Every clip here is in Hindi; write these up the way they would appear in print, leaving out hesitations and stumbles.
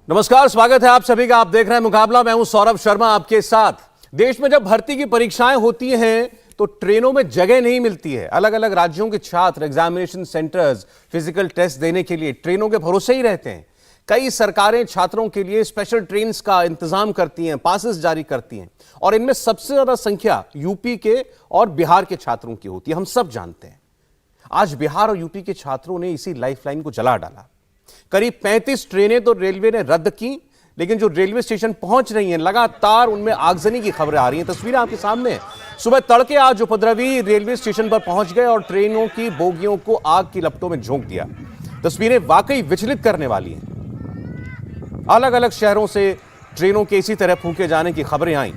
नमस्कार, स्वागत है आप सभी का। आप देख रहे हैं मुकाबला। मैं हूं सौरभ शर्मा आपके साथ। देश में जब भर्ती की परीक्षाएं होती हैं तो ट्रेनों में जगह नहीं मिलती है। अलग अलग राज्यों के छात्र एग्जामिनेशन सेंटर्स, फिजिकल टेस्ट देने के लिए ट्रेनों के भरोसे ही रहते हैं। कई सरकारें छात्रों के लिए स्पेशल ट्रेन का इंतजाम करती हैं, पासेस जारी करती हैं, और इनमें सबसे ज्यादा संख्या यूपी के और बिहार के छात्रों की होती है। हम सब जानते हैं। आज बिहार और यूपी के छात्रों ने इसी लाइफलाइन को जला डाला। करीब 35 ट्रेनें तो रेलवे ने रद्द की, लेकिन जो रेलवे स्टेशन पहुंच रही हैं लगातार उनमें आगजनी की खबरें आ रही हैं। तस्वीरें आपके सामने हैं। सुबह तड़के आज उपद्रवी रेलवे स्टेशन पर पहुंच गए और ट्रेनों की बोगियों को आग की लपटों में झोंक दिया। तस्वीरें वाकई विचलित करने वाली हैं। अलग अलग शहरों से ट्रेनों के इसी तरह फूंके जाने की खबरें आई।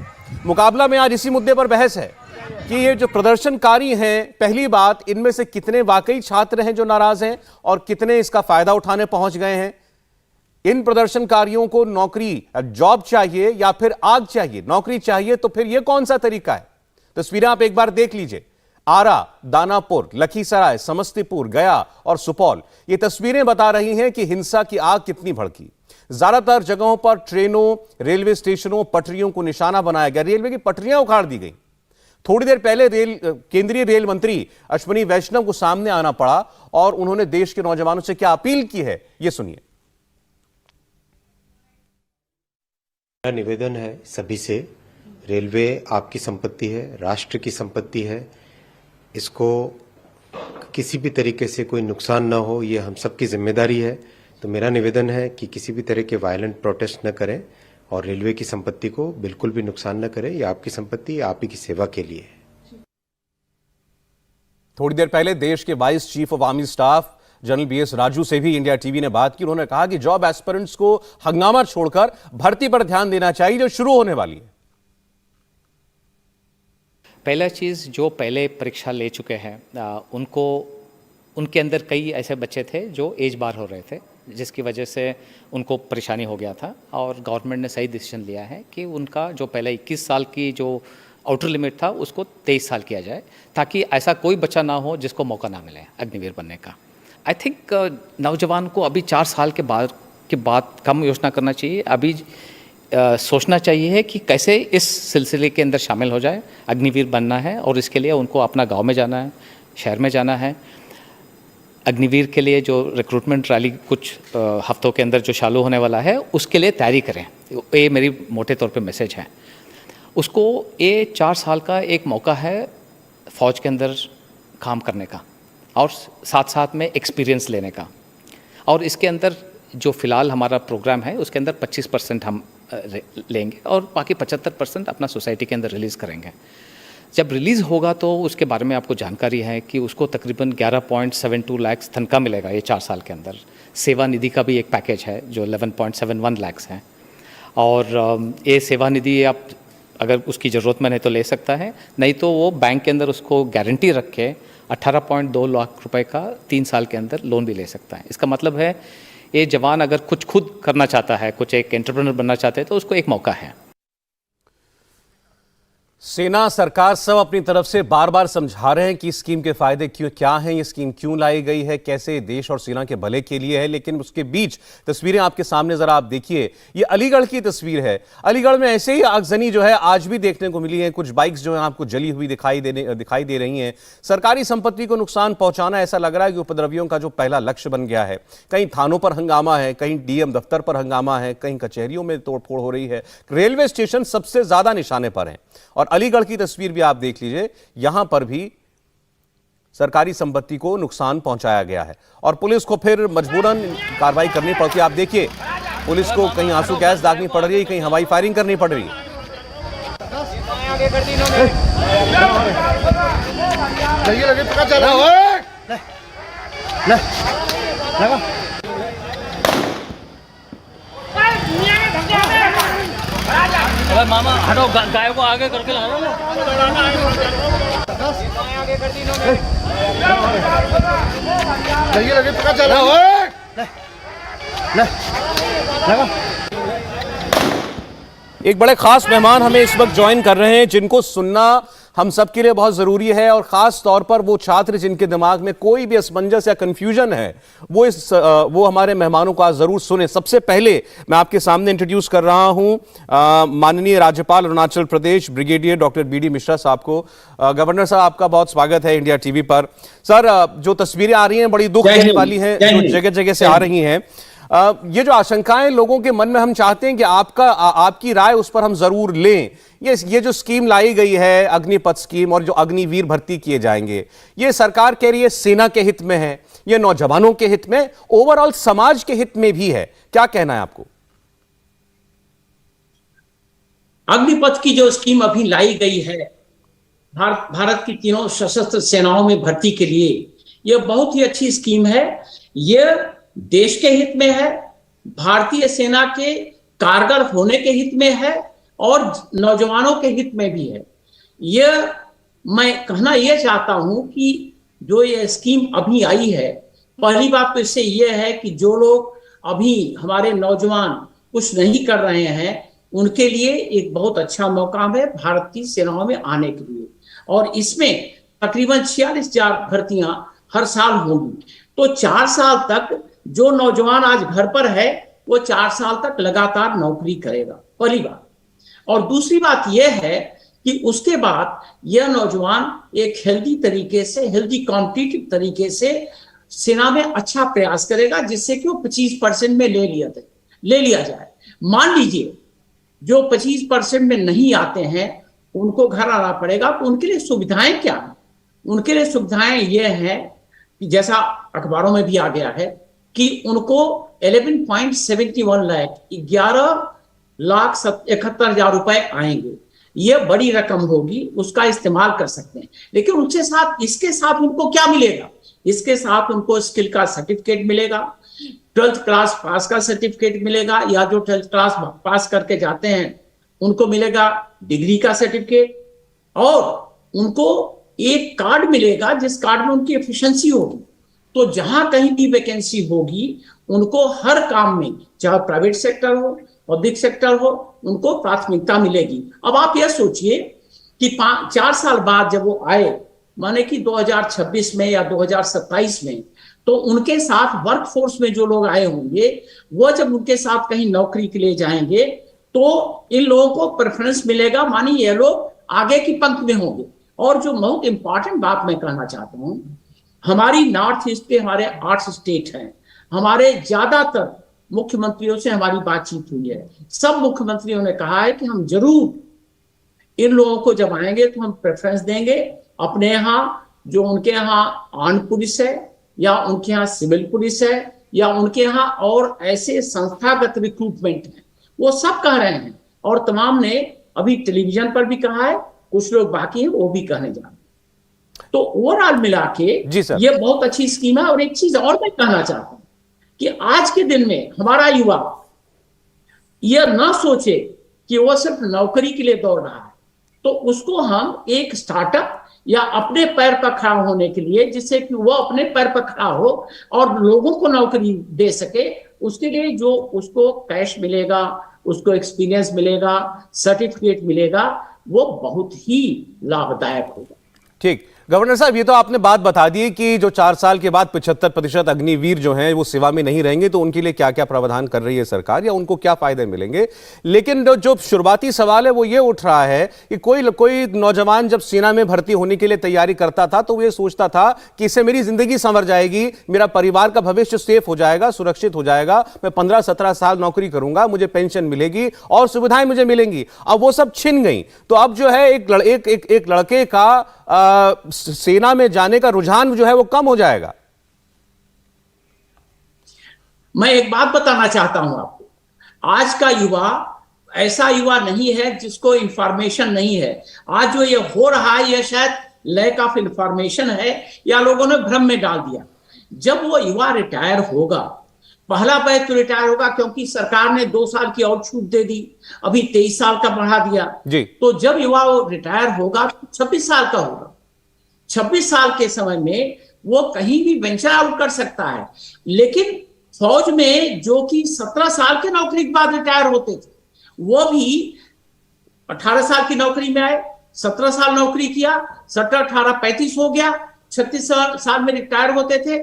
मुकाबला में आज इसी मुद्दे पर बहस है कि ये जो प्रदर्शनकारी हैं, पहली बात, इनमें से कितने वाकई छात्र हैं जो नाराज हैं और कितने इसका फायदा उठाने पहुंच गए हैं। इन प्रदर्शनकारियों को नौकरी, जॉब चाहिए या फिर आग चाहिए? नौकरी चाहिए तो फिर यह कौन सा तरीका है? तस्वीरें आप एक बार देख लीजिए। आरा, दानापुर, लखीसराय, समस्तीपुर, गया और सुपौल, ये तस्वीरें बता रही हैं कि हिंसा की आग कितनी भड़की। ज्यादातर जगहों पर ट्रेनों, रेलवे स्टेशनों, पटरियों को निशाना बनाया गया। रेलवे की पटरियां उखाड़ दी गई। थोड़ी देर पहले केंद्रीय रेल मंत्री अश्विनी वैष्णव को सामने आना पड़ा और उन्होंने देश के नौजवानों से क्या अपील की है, यह सुनिए। मेरा निवेदन है सभी से, रेलवे आपकी संपत्ति है, राष्ट्र की संपत्ति है। इसको किसी भी तरीके से कोई नुकसान ना हो, ये हम सबकी जिम्मेदारी है। तो मेरा निवेदन है कि किसी भी तरह के वायलेंट प्रोटेस्ट न करें और रेलवे की संपत्ति को बिल्कुल भी नुकसान न करें। ये आपकी संपत्ति, आप ही की सेवा के लिए है। थोड़ी देर पहले देश के vice chief of army staff general BS Raju से भी इंडिया टीवी ने बात की। उन्होंने कहा कि जॉब एस्पिरेंट्स को हंगामा छोड़कर भर्ती पर ध्यान देना चाहिए जो शुरू होने वाली है। पहला चीज़, जो पहले परीक्षा ले चुके हैं उनके अंदर कई ऐसे बच्चे थे जो एज बार हो रहे थे, जिसकी वजह से उनको परेशानी हो गया था। और गवर्नमेंट ने सही डिसीजन लिया है कि उनका जो पहले 21 साल की जो आउटर लिमिट था उसको 23 साल किया जाए, ताकि ऐसा कोई बच्चा ना हो जिसको मौका ना मिले अग्निवीर बनने का। आई थिंक नौजवान को अभी 4 साल के बाद कम योजना करना चाहिए। अभी सोचना चाहिए कि कैसे इस सिलसिले के अंदर शामिल हो जाए। अग्निवीर बनना है और इसके लिए उनको अपना गाँव में जाना है, शहर में जाना है। अग्निवीर के लिए जो रिक्रूटमेंट रैली कुछ हफ्तों के अंदर जो चालू होने वाला है, उसके लिए तैयारी करें। ये मेरी मोटे तौर पे मैसेज है। उसको ये 4 साल का एक मौका है फ़ौज के अंदर काम करने का और साथ साथ में एक्सपीरियंस लेने का। और इसके अंदर जो फ़िलहाल हमारा प्रोग्राम है उसके अंदर 25% हम लेंगे और बाकी 75% अपना सोसाइटी के अंदर रिलीज़ करेंगे। जब रिलीज़ होगा तो उसके बारे में आपको जानकारी है कि उसको तकरीबन 11.72 लाख तनख्वाह मिलेगा ये 4 साल के अंदर। सेवा निधि का भी एक पैकेज है जो 11.71 लाख है। और ये सेवा निधि आप अगर उसकी ज़रूरतमंद है तो ले सकता है, नहीं तो वो बैंक के अंदर उसको गारंटी रख के 18.2 लाख रुपए का 3 साल के अंदर लोन भी ले सकता है। इसका मतलब है ये जवान अगर कुछ खुद करना चाहता है, कुछ एक एंटरप्रेन्योर बनना चाहते हैं, तो उसको एक मौका है। सेना, सरकार सब अपनी तरफ से बार बार समझा रहे हैं कि इस स्कीम के फायदे क्या हैं, ये स्कीम क्यों लाई गई है, कैसे देश और सेना के भले के लिए है। लेकिन उसके बीच तस्वीरें आपके सामने जरा आप देखिए। ये अलीगढ़ की तस्वीर है। अलीगढ़ में ऐसे ही आगजनी जो है आज भी देखने को मिली है। कुछ बाइक्स जो है आपको जली हुई दिखाई दे रही हैं। सरकारी संपत्ति को नुकसान पहुंचाना ऐसा लग रहा है कि उपद्रवियों का जो पहला लक्ष्य बन गया है। कहीं थानों पर हंगामा है, कहीं डीएम दफ्तर पर हंगामा है, कहीं कचहरियों में तोड़फोड़ हो रही है। रेलवे स्टेशन सबसे ज्यादा निशाने पर है। और अलीगढ़ की तस्वीर भी आप देख लीजिए। यहां पर भी सरकारी संपत्ति को नुकसान पहुंचाया गया है और पुलिस को फिर मजबूरन कार्रवाई करनी पड़ती है। आप देखिए, पुलिस को कहीं आंसू गैस दागनी पड़ रही है, कहीं हवाई फायरिंग करनी पड़ रही है। अरे मामा हटो, गाय को आगे करके ला लो। लगे पता चला। एक बड़े खास मेहमान हमें इस वक्त ज्वाइन कर रहे हैं जिनको सुनना हम सबके लिए बहुत जरूरी है, और खास तौर पर वो छात्र जिनके दिमाग में कोई भी असमंजस या कंफ्यूजन है, वो हमारे मेहमानों को आज जरूर सुने। सबसे पहले मैं आपके सामने इंट्रोड्यूस कर रहा हूं माननीय राज्यपाल Arunachal Pradesh brigadier doctor B D Mishra साहब को। गवर्नर साहब, आपका बहुत स्वागत है इंडिया टीवी पर। सर, जो तस्वीरें आ रही हैं बड़ी दुख देने वाली हैं, जो जगह जगह से आ रही हैं। ये जो आशंकाएं लोगों के मन में, हम चाहते हैं कि आपकी राय उस पर हम जरूर लें। ये जो स्कीम लाई गई है, अग्निपथ स्कीम, और जो अग्निवीर भर्ती किए जाएंगे, ये सरकार कह रही है सेना के हित में है, ये नौजवानों के हित में, ओवरऑल समाज के हित में भी है। क्या कहना है आपको? अग्निपथ की जो स्कीम अभी लाई गई है भारत की तीनों सशस्त्र सेनाओं में भर्ती के लिए, यह बहुत ही अच्छी स्कीम है। यह देश के हित में है, भारतीय सेना के कारगर होने के हित में है, और नौजवानों के हित में भी है। यह मैं कहना यह चाहता हूं कि जो ये स्कीम अभी आई है, पहली बात तो इससे यह है कि जो लोग अभी हमारे नौजवान कुछ नहीं कर रहे हैं, उनके लिए एक बहुत अच्छा मौका है भारतीय सेनाओं में आने के लिए। और इसमें तकरीबन 46,000 भर्तियां हर साल होंगी। तो 4 साल तक जो नौजवान आज घर पर है, वो 4 साल तक लगातार नौकरी करेगा, पहली बात। और दूसरी बात यह है कि उसके बाद यह नौजवान एक हेल्दी तरीके से, हेल्दी कॉम्पिटिटिव तरीके से सेना में अच्छा प्रयास करेगा, जिससे कि वो 25% में ले लिया जाए। मान लीजिए जो 25% में नहीं आते हैं, उनको घर आना पड़ेगा, तो उनके लिए सुविधाएं क्या है? उनके लिए सुविधाएं ये हैं कि जैसा अखबारों में भी आ गया है कि उनको 11.71 लाख 11,71,000 रुपए आएंगे। यह बड़ी रकम होगी, उसका इस्तेमाल कर सकते हैं। लेकिन उसके साथ, इसके साथ उनको क्या मिलेगा? इसके साथ उनको स्किल का सर्टिफिकेट मिलेगा, 12th क्लास पास का सर्टिफिकेट मिलेगा, या जो 12th क्लास पास करके जाते हैं उनको मिलेगा डिग्री का सर्टिफिकेट, और उनको एक कार्ड मिलेगा जिस कार्ड में उनकी एफिशिएंसी होगी। तो जहां कहीं भी वैकेंसी होगी, उनको हर काम में, चाहे प्राइवेट सेक्टर हो, पब्लिक सेक्टर हो, उनको प्राथमिकता मिलेगी। अब आप यह सोचिए कि 4 साल बाद जब वो आए, माने कि 2026 में या 2027 में, तो उनके साथ वर्कफोर्स में जो लोग आए होंगे, वो जब उनके साथ कहीं नौकरी के लिए जाएंगे, तो इन लोगों को प्रेफरेंस मिलेगा, मानी ये लोग आगे की पंक्ति में होंगे। और जो बहुत इंपॉर्टेंट बात मैं कहना चाहता हूं, हमारी नॉर्थ ईस्ट के हमारे 8 स्टेट हैं, हमारे ज्यादातर मुख्यमंत्रियों से हमारी बातचीत हुई है। सब मुख्यमंत्रियों ने कहा है कि हम जरूर इन लोगों को जब आएंगे तो हम प्रेफरेंस देंगे। अपने यहाँ जो उनके यहाँ आर्म्ड पुलिस है, या उनके यहाँ सिविल पुलिस है, या उनके यहाँ और ऐसे संस्थागत रिक्रूटमेंट है, वो सब कह रहे हैं। और तमाम ने अभी टेलीविजन पर भी कहा है, कुछ लोग बाकी हैं वो भी कहने जा रहे हैं। तो ओवरऑल मिला के ये बहुत अच्छी स्कीम है। और एक चीज और मैं कहना चाहता हूं कि आज के दिन में हमारा युवा यह ना सोचे कि वो सिर्फ नौकरी के लिए दौड़ रहा है, तो उसको हम एक स्टार्टअप या अपने पैर पर खड़ा होने के लिए, जिससे कि वो अपने पैर पर खड़ा हो और लोगों को नौकरी दे सके, उसके लिए जो उसको कैश मिलेगा, उसको एक्सपीरियंस मिलेगा, सर्टिफिकेट मिलेगा, वो बहुत ही लाभदायक होगा। ठीक, गवर्नर साहब, ये तो आपने बात बता दी कि जो 4 साल के बाद 75% अग्निवीर जो हैं वो सेवा में नहीं रहेंगे, तो उनके लिए क्या क्या प्रावधान कर रही है सरकार, या उनको क्या फायदे मिलेंगे। लेकिन जो शुरुआती सवाल है वो ये उठ रहा है कि कोई नौजवान जब सेना में भर्ती होने के लिए तैयारी करता था, तो वो ये सोचता था कि इससे मेरी जिंदगी संवर जाएगी, मेरा परिवार का भविष्य सेफ हो जाएगा, सुरक्षित हो जाएगा, मैं 15-17 साल नौकरी करूंगा, मुझे पेंशन मिलेगी और सुविधाएं मुझे मिलेंगी। अब वो सब छिन गई। तो अब जो है एक लड़के का सेना में जाने का रुझान जो है वो कम हो जाएगा। मैं एक बात बताना चाहता हूं आपको, आज का युवा ऐसा युवा नहीं है जिसको इंफॉर्मेशन नहीं है। आज जो ये हो रहा है, ये शायद लैक ऑफ इंफॉर्मेशन है, या लोगों ने भ्रम में डाल दिया। जब वो युवा रिटायर होगा, पहला बैच तो रिटायर होगा, क्योंकि सरकार ने 2 साल की और छूट दे दी, अभी 23 साल का बढ़ा दिया जी। तो जब युवा वो रिटायर होगा, 26 साल का होगा। 26 साल के समय में वो कहीं भी वेंचर आउट कर सकता है। लेकिन फौज में जो कि 17 साल के नौकरी के बाद रिटायर होते थे, वो भी 18 साल की नौकरी में आए, 17 साल नौकरी किया, 17, 18, 35 हो गया, 36 साल में रिटायर होते थे।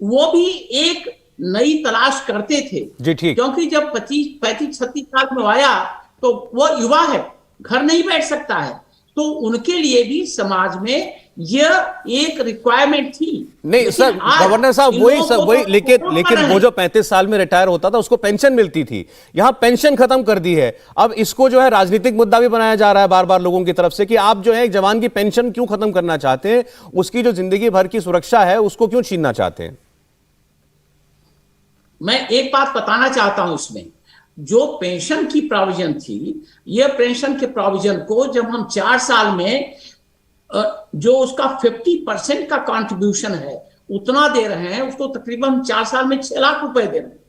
वो भी एक नई तलाश करते थे जी ठीक। क्योंकि जब 25, 35, 36 साल में आया तो वो युवा है, घर नहीं बैठ सकता है, तो उनके लिए भी समाज में यह एक रिक्वायरमेंट थी। नहीं सर, गवर्नर साहब वही लेकिन वो जो 35 साल में रिटायर होता था उसको पेंशन मिलती थी, यहां पेंशन खत्म कर दी है। अब इसको जो है राजनीतिक मुद्दा भी बनाया जा रहा है बार बार लोगों की तरफ से कि आप जो है एक जवान की पेंशन क्यों खत्म करना चाहते हैं, उसकी जो जिंदगी भर की सुरक्षा है उसको क्यों छीनना चाहते हैं। मैं एक बात बताना चाहता हूं, इसमें जो पेंशन की प्रोविजन थी, यह पेंशन के प्रोविजन को जब हम 4 साल में जो उसका 50% का कंट्रीब्यूशन है उतना दे रहे हैं, उसको तकरीबन 4 साल में 6 लाख रुपए दे रहे हैं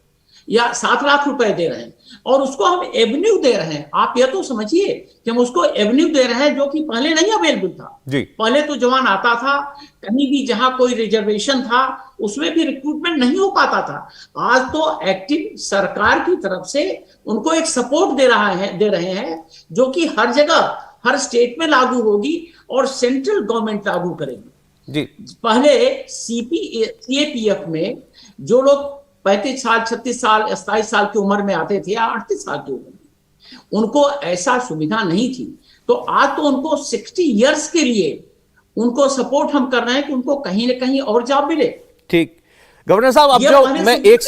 या 7 लाख रुपए दे रहे हैं, और उसको हम एवेन्यू दे रहे हैं। आप ये तो समझिए कि हम उसको एवेन्यू दे रहे हैं जो कि पहले नहीं अवेलेबल था जी। पहले तो जवान आता था, कहीं भी जहां कोई रिजर्वेशन था उसमें भी रिक्रूटमेंट नहीं हो पाता था। आज तो एक्टिव सरकार की तरफ से उनको एक सपोर्ट दे रहे हैं जो कि हर जगह, हर स्टेट में लागू होगी और सेंट्रल गवर्नमेंट लागू करेगी जी। पहले सीएपीएफ में जो लोग 35 साल, 36 साल, 27 साल की उम्र में आते थे या 38 साल की उम्र में, उनको ऐसा सुविधा नहीं थी। तो आज तो उनको 60 इयर्स के लिए उनको सपोर्ट हम कर रहे हैं कि उनको कहीं ना कहीं और जॉब मिले। ठीक गवर्नर साहब, अब जो मैं एक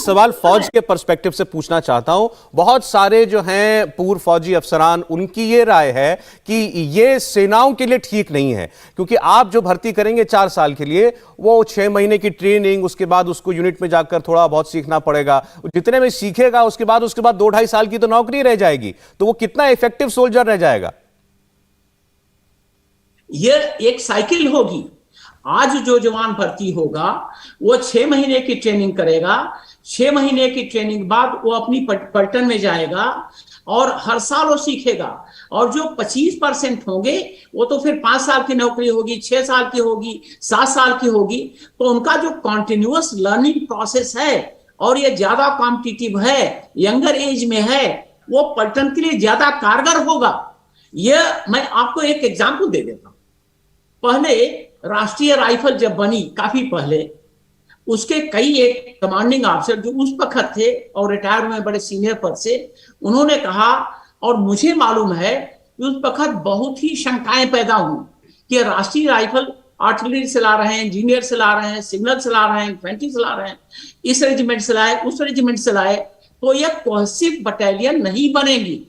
सवाल फौज के पर्सपेक्टिव से पूछना चाहता हूं। बहुत सारे जो हैं पूर्व फौजी अफसरान, उनकी ये राय है कि ये सेनाओं के लिए ठीक नहीं है, क्योंकि आप जो भर्ती करेंगे 4 साल के लिए, वो 6 महीने की ट्रेनिंग, उसके बाद उसको यूनिट में जाकर थोड़ा बहुत सीखना पड़ेगा, जितने में सीखेगा उसके बाद 2-2.5 साल की तो नौकरी रह जाएगी, तो वो कितना इफेक्टिव सोल्जर रह जाएगा। ये एक साइकिल होगी। आज जो जवान भर्ती होगा वो 6 महीने की ट्रेनिंग करेगा, 6 महीने की ट्रेनिंग बाद वो अपनी पलटन में जाएगा और हर साल वो सीखेगा, और जो 25% होंगे वो तो फिर 5 साल की नौकरी होगी, 6 साल की होगी, 7 साल की होगी। तो उनका जो कॉन्टिन्यूअस लर्निंग प्रोसेस है और ये ज्यादा कॉम्पिटिटिव है, यंगर एज में है, वो पलटन के लिए ज्यादा कारगर होगा। ये मैं आपको एक एग्जाम्पल दे देता हूं। पहले राष्ट्रीय राइफल जब बनी, काफी पहले, उसके कई एक कमांडिंग ऑफिसर जो उस वक्त थे और रिटायर में बड़े सीनियर पद से, उन्होंने कहा, और मुझे मालूम है कि उस वक्त बहुत ही शंकाएं पैदा हुई कि राष्ट्रीय राइफल आर्टिलरी से ला रहे हैं, इंजीनियर से ला रहे हैं, सिग्नल से ला रहे हैं, इन्फेंट्री से ला रहे हैं, इस रेजिमेंट से लाए, उस रेजिमेंट से लाए, तो यह कोहेसिव बटालियन नहीं बनेगी।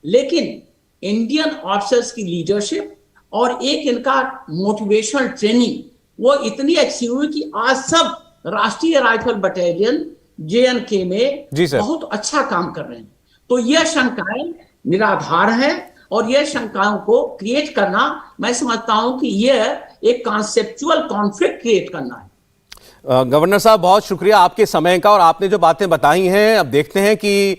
लेकिन इंडियन ऑफिसर्स की लीडरशिप और एक इनका मोटिवेशनल ट्रेनिंग वो इतनी अच्छी हुई कि आज सब राष्ट्रीय राइफल बटालियन JNK में बहुत अच्छा काम कर रहे हैं। तो यह शंकाएं निराधार है, और यह शंकाओं को क्रिएट करना, मैं समझता हूं कि यह एक कॉन्सेप्चुअल कॉन्फ्लिक्ट क्रिएट करना है। गवर्नर साहब, बहुत शुक्रिया आपके समय का, और आपने जो बातें बताई हैं, अब देखते हैं कि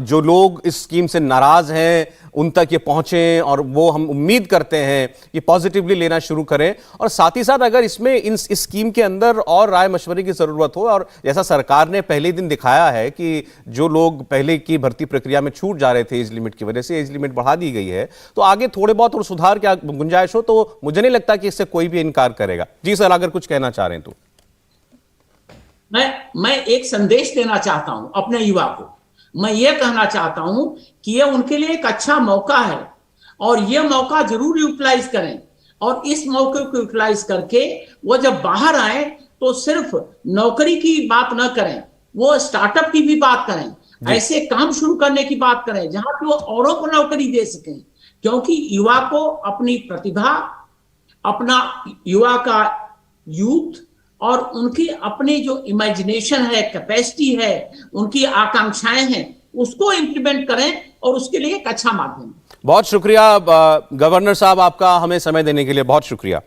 जो लोग इस स्कीम से नाराज हैं उन तक ये पहुंचे, और वो हम उम्मीद करते हैं कि पॉजिटिवली लेना शुरू करें। और साथ ही साथ अगर इसमें इस स्कीम के अंदर और राय मशवरे की जरूरत हो, और जैसा सरकार ने पहले दिन दिखाया है कि जो लोग पहले की भर्ती प्रक्रिया में छूट जा रहे थे एज लिमिट की वजह से, एज लिमिट बढ़ा दी गई है, तो आगे थोड़े बहुत और सुधार की गुंजाइश हो, तो मुझे नहीं लगता कि इससे कोई भी इनकार करेगा। जी सर, अगर कुछ कहना चाह रहे हैं तो। मैं एक संदेश देना चाहता हूं अपने युवा को। मैं ये कहना चाहता हूं कि ये उनके लिए एक अच्छा मौका है, और ये मौका जरूर यूटिलाइज करें, और इस मौके को यूटिलाइज करके वो जब बाहर आए तो सिर्फ नौकरी की बात ना करें, वो स्टार्टअप की भी बात करें, ऐसे काम शुरू करने की बात करें जहां पे वो औरों को नौकरी दे सकें। क्योंकि युवा को अपनी प्रतिभा, अपना युवा का यूथ और उनकी अपनी जो इमेजिनेशन है, कैपेसिटी है, उनकी आकांक्षाएं हैं, उसको इंप्लीमेंट करें, और उसके लिए एक अच्छा माध्यम। बहुत शुक्रिया गवर्नर साहब, आपका हमें समय देने के लिए बहुत शुक्रिया।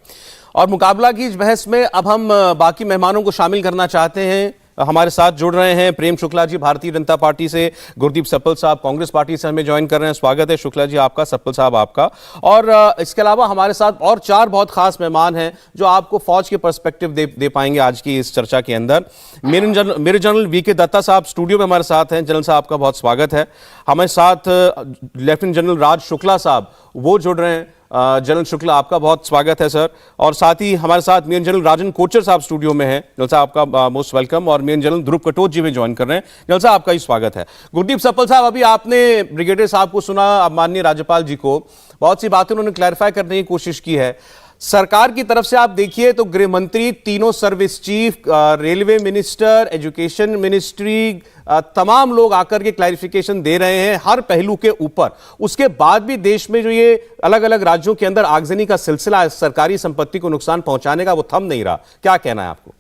और मुकाबला की इस बहस में अब हम बाकी मेहमानों को शामिल करना चाहते हैं। हमारे साथ जुड़ रहे हैं प्रेम शुक्ला जी भारतीय जनता पार्टी से, गुरदीप सप्पल साहब कांग्रेस पार्टी से हमें ज्वाइन कर रहे हैं। स्वागत है शुक्ला जी आपका, सप्पल साहब आपका। और इसके अलावा हमारे साथ और 4 बहुत खास मेहमान हैं जो आपको फौज के पर्सपेक्टिव दे पाएंगे आज की इस चर्चा के अंदर। मेजर जनरल वीके दत्ता साहब स्टूडियो में हमारे साथ हैं। जनरल साहब आपका बहुत स्वागत है। हमारे साथ लेफ्टिनेंट जनरल राज शुक्ला साहब वो जुड़ रहे हैं। जनरल शुक्ला आपका बहुत स्वागत है सर। और साथ ही हमारे साथ मेजर जनरल राजन कोचर साहब स्टूडियो में हैं। जनरल साहब आपका मोस्ट वेलकम। और मेजर जनरल ध्रुव कटोच जी भी ज्वाइन कर रहे हैं। जनरल साहब आपका ही स्वागत है। गुरदीप सप्पल साहब, अभी आपने ब्रिगेडियर साहब को सुना, अब माननीय राज्यपाल जी को बहुत सी बातें उन्होंने क्लैरिफाई करने की कोशिश की है। सरकार की तरफ से आप देखिए तो गृह मंत्री, तीनों service chief, railway minister, education ministry, तमाम लोग आकर के क्लैरिफिकेशन दे रहे हैं हर पहलू के ऊपर। उसके बाद भी देश में जो ये अलग अलग राज्यों के अंदर आगजनी का सिलसिला है, सरकारी संपत्ति को नुकसान पहुंचाने का, वो थम नहीं रहा। क्या कहना है आपको?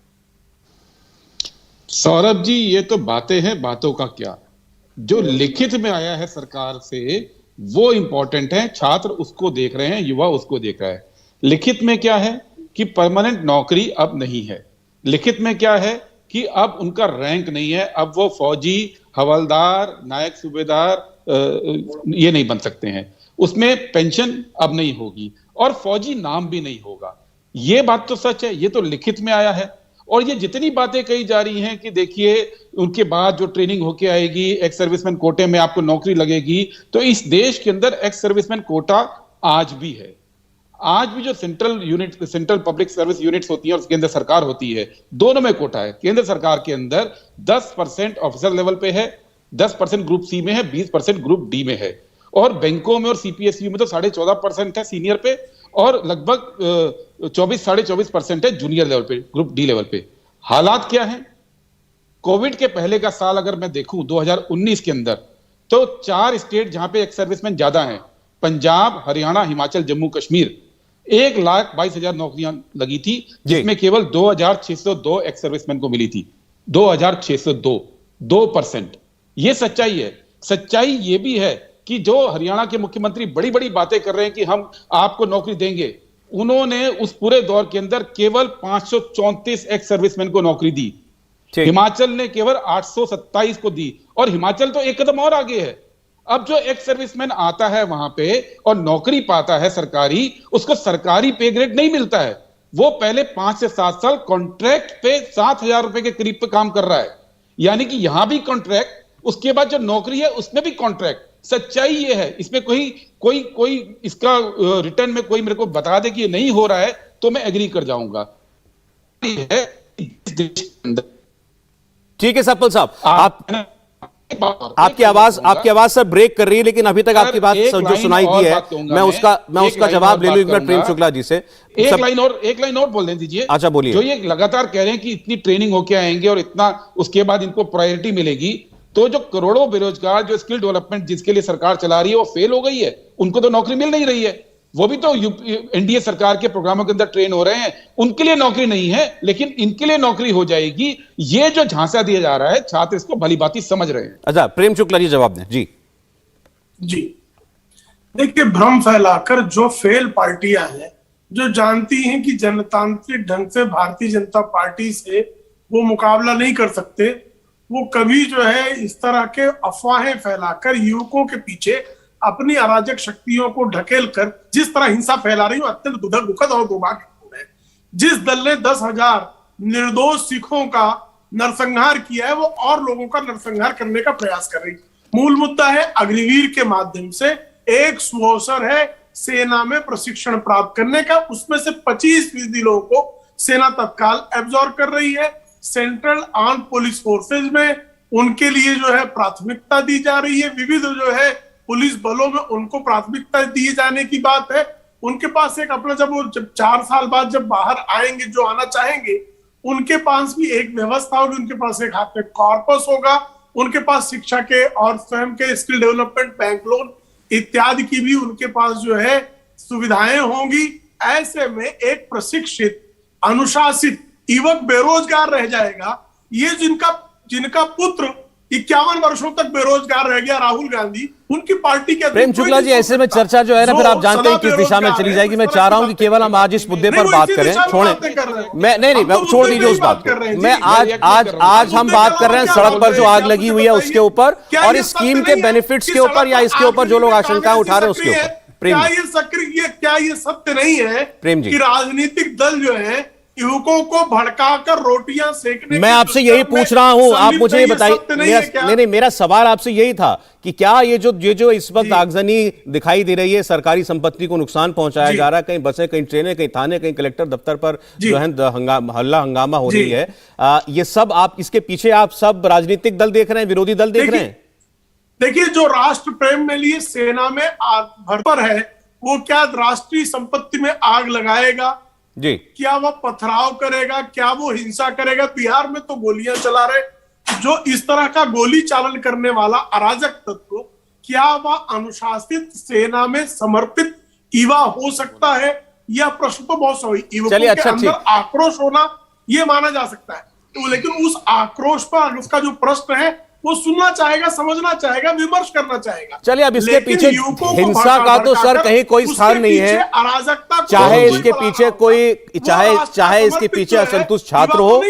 सौरभ जी, ये तो बातें हैं, बातों का क्या। जो लिखित में आया है सरकार से वो इंपॉर्टेंट है। छात्र उसको देख रहे हैं, युवा उसको देख रहा है। लिखित में क्या है कि परमानेंट नौकरी अब नहीं है। लिखित में क्या है कि अब उनका रैंक नहीं है, अब वो फौजी, हवलदार, नायक, सूबेदार ये नहीं बन सकते हैं। उसमें पेंशन अब नहीं होगी और फौजी नाम भी नहीं होगा। ये बात तो सच है, ये तो लिखित में आया है। और ये जितनी बातें कही जा रही हैं कि देखिए उनके बाद जो ट्रेनिंग होके आएगी, एक्स सर्विसमैन कोटे में आपको नौकरी लगेगी, तो इस देश के अंदर एक्स सर्विसमैन कोटा आज भी है। आज भी जो सेंट्रल पब्लिक सर्विस यूनिट्स होती हैं और केंद्र सरकार होती है, दोनों में कोटा है। केंद्र सरकार के अंदर 10% ऑफिसर लेवल पे है, 10% ग्रुप सी में है, 20% ग्रुप डी में है। और बैंकों में और सीपीएसयू में तो 14.5% है सीनियर पे और लगभग 24-24.5% है जूनियर लेवल पे, ग्रुप डी लेवल पे। हालात क्या है? कोविड के पहले का साल अगर मैं देखूं 2019 के अंदर, तो 4 स्टेट जहां पे एक्स सर्विसमैन ज्यादा हैं, पंजाब, हरियाणा, हिमाचल, जम्मू कश्मीर, 1,22,000 नौकरियां लगी थी, जिसमें केवल 2,602 एक्स सर्विसमैन को मिली थी। 2,602, 2%। ये सच्चाई है। सच्चाई ये भी है कि जो हरियाणा के मुख्यमंत्री बड़ी बड़ी बातें कर रहे हैं कि हम आपको नौकरी देंगे, उन्होंने उस पूरे दौर के अंदर केवल 534 एक्स सर्विसमैन को नौकरी दी। हिमाचल ने केवल 827 को दी और हिमाचल तो एक कदम और आगे है। अब जो एक्स सर्विसमैन आता है वहां पे और नौकरी पाता है सरकारी, उसको सरकारी पे ग्रेड नहीं मिलता है। वो पहले 5 से 7 साल कॉन्ट्रैक्ट पे 7,000 रुपए के करीब पे काम कर रहा है। यानी कि यहां भी कॉन्ट्रैक्ट, उसके बाद जो नौकरी है उसमें भी कॉन्ट्रैक्ट। सच्चाई ये है, इसमें कोई इसका रिटर्न में कोई मेरे को बता दे कि ये नहीं हो रहा है तो मैं एग्री कर जाऊंगा। ठीक है सप्पल साहब, आपकी आवाज सर ब्रेक कर रही है, लेकिन अभी तक आपकी बात जो सुनाई दी है मैं उसका जवाब ले लूं एक मिनट प्रेम शुक्ला जी से। एक लाइन और बोल दीजिए। अच्छा बोलिए। जो ये लगातार कह रहे हैं कि इतनी ट्रेनिंग होके आएंगे और इतना उसके बाद इनको प्रायोरिटी मिलेगी, तो जो करोड़ों बेरोजगार जो स्किल डेवलपमेंट जिसके लिए सरकार चला रही है वो फेल हो गई है, उनको तो नौकरी मिल नहीं रही है। वो भी तो एनडीए सरकार के प्रोग्रामों के अंदर ट्रेन हो रहे हैं, उनके लिए नौकरी नहीं है, लेकिन इनके लिए नौकरी हो जाएगी। ये जो झांसा दिया जा रहा है, छात्र इसको भली भांति समझ रहे हैं। अच्छा प्रेम शुक्ला जी जवाब दें। जी देखिए, भ्रम फैलाकर जो फेल पार्टियां हैं, जो जानती हैं कि जनतांत्रिक ढंग से भारतीय जनता पार्टी से वो मुकाबला नहीं कर सकते, वो कभी जो है इस तरह के अफवाहें फैलाकर युवकों के पीछे अपनी अराजक शक्तियों को ढकेल कर जिस तरह हिंसा फैला रही है अत्यंत दुखद और दुर्भाग्यपूर्ण है। जिस दल ने 10,000 निर्दोष सिखों का नरसंहार किया है, वो और लोगों का नरसंहार करने का प्रयास कर रही है। मूल मुद्दा है अग्निवीर के माध्यम से एक सुअवसर है सेना में प्रशिक्षण प्राप्त करने का, उसमें से 25% लोगों को सेना तत्काल एब्जॉर्ब कर रही है। सेंट्रल आर्म पुलिस फोर्सेज में उनके लिए जो है प्राथमिकता दी जा रही है। विविध जो है पुलिस बलों में उनको प्राथमिकता दिए जाने की बात है। उनके पास एक अपना जब 4 साल बाद जब बाहर आएंगे, जो आना चाहेंगे, उनके पास भी एक व्यवस्था होगी, उनके पास एक हाथ में कॉर्पस होगा, उनके पास शिक्षा के और स्वयं के स्किल डेवलपमेंट, बैंक लोन इत्यादि की भी उनके पास जो है सुविधाएं होंगी। ऐसे में एक प्रशिक्षित, अनुशासित युवक बेरोजगार रह जाएगा। ये जिनका पुत्र 51 वर्षों तक बेरोजगार रह गया राहुल गांधी, उनकी पार्टी के प्रेम शुक्ला जी, ऐसे में चर्चा जो है ना, फिर आप जानते हैं किस दिशा में चली जाएगी। मैं चाह रहा हूं कि केवल हम आज इस मुद्दे पर बात करें, छोड़ें। मैं नहीं, छोड़ दीजिए उस बात को। मैं आज हम बात कर रहे हैं सड़क पर जो आग लगी हुई है उसके ऊपर, और इस स्कीम के बेनिफिट्स के ऊपर, या इसके ऊपर जो लोग आशंकाएं उठा रहे हैं उसके ऊपर। क्या ये सत्य नहीं है प्रेम जी कि राजनीतिक दल जो है युवकों को भड़काकर रोटियां सेकने? मैं आपसे यही पूछ रहा हूं, आप मुझे ये बताइए। नहीं, मेरा सवाल आपसे यही था कि क्या ये जो इस वक्त आगजनी दिखाई दे रही है, सरकारी संपत्ति को नुकसान पहुंचाया जा रहा है, कहीं बसें, कहीं ट्रेनें, कहीं थाने, कहीं कलेक्टर दफ्तर पर जो है हल्ला हंगामा हो रही है, ये सब आप इसके पीछे आप सब राजनीतिक दल देख रहे हैं, विरोधी दल देख रहे हैं? देखिए, जो राष्ट्र प्रेम में लिए सेना में आग भरपर है, वो क्या राष्ट्रीय संपत्ति में आग लगाएगा जी? क्या वो पथराव करेगा? क्या वो हिंसा करेगा? बिहार में तो गोलियां चला रहे, जो इस तरह का गोली चालन करने वाला अराजक तत्व, क्या वह अनुशासित सेना में समर्पित युवा हो सकता है? यह प्रश्न तो बहुत सही, युवकों के अंदर आक्रोश होना ये माना जा सकता है, तो लेकिन उस आक्रोश पर उसका जो प्रश्न है वो सुनना चाहेगा, समझना चाहेगा, विमर्श करना चाहेगा। चलिए, अब इसके पीछे हिंसा का तो सर कहीं कोई स्थान नहीं है। अराजकता, चाहे इसके पीछे कोई चाहे इसके पीछे असंतुष्ट छात्र हो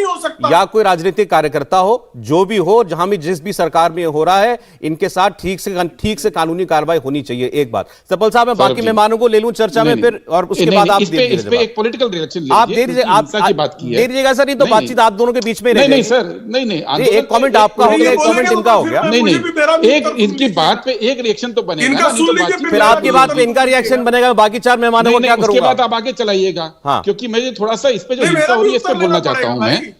या कोई राजनीतिक कार्यकर्ता हो, जो भी हो, जहां भी जिस भी सरकार में हो रहा है, इनके साथ ठीक से कानूनी कार्रवाई होनी चाहिए। एक बात सपल साहब, मैं बाकी मेहमानों को ले लूं चर्चा में फिर, और उसके बाद आप एक पॉलिटिकल रिएक्शन आप दे दीजिए, आप दे दीजिएगा सर, नहीं तो बातचीत आप दोनों के बीच में रह नहीं सर, नहीं, एक कमेंट आपका हो गया, एक कमेंट इनका हो गया। नहीं, एक इनकी बात पे एक रिएक्शन तो बनेगा, फिर आपकी बात पे इनका रिएक्शन बनेगा, बाकी चार मेहमानों को क्या करूंगा? उसके बाद आप आगे चलाइएगा। हाँ। क्योंकि मैं थोड़ा सा इस पे जो हिंसा हो रही है इस पे बोलना चाहता हूं मैं।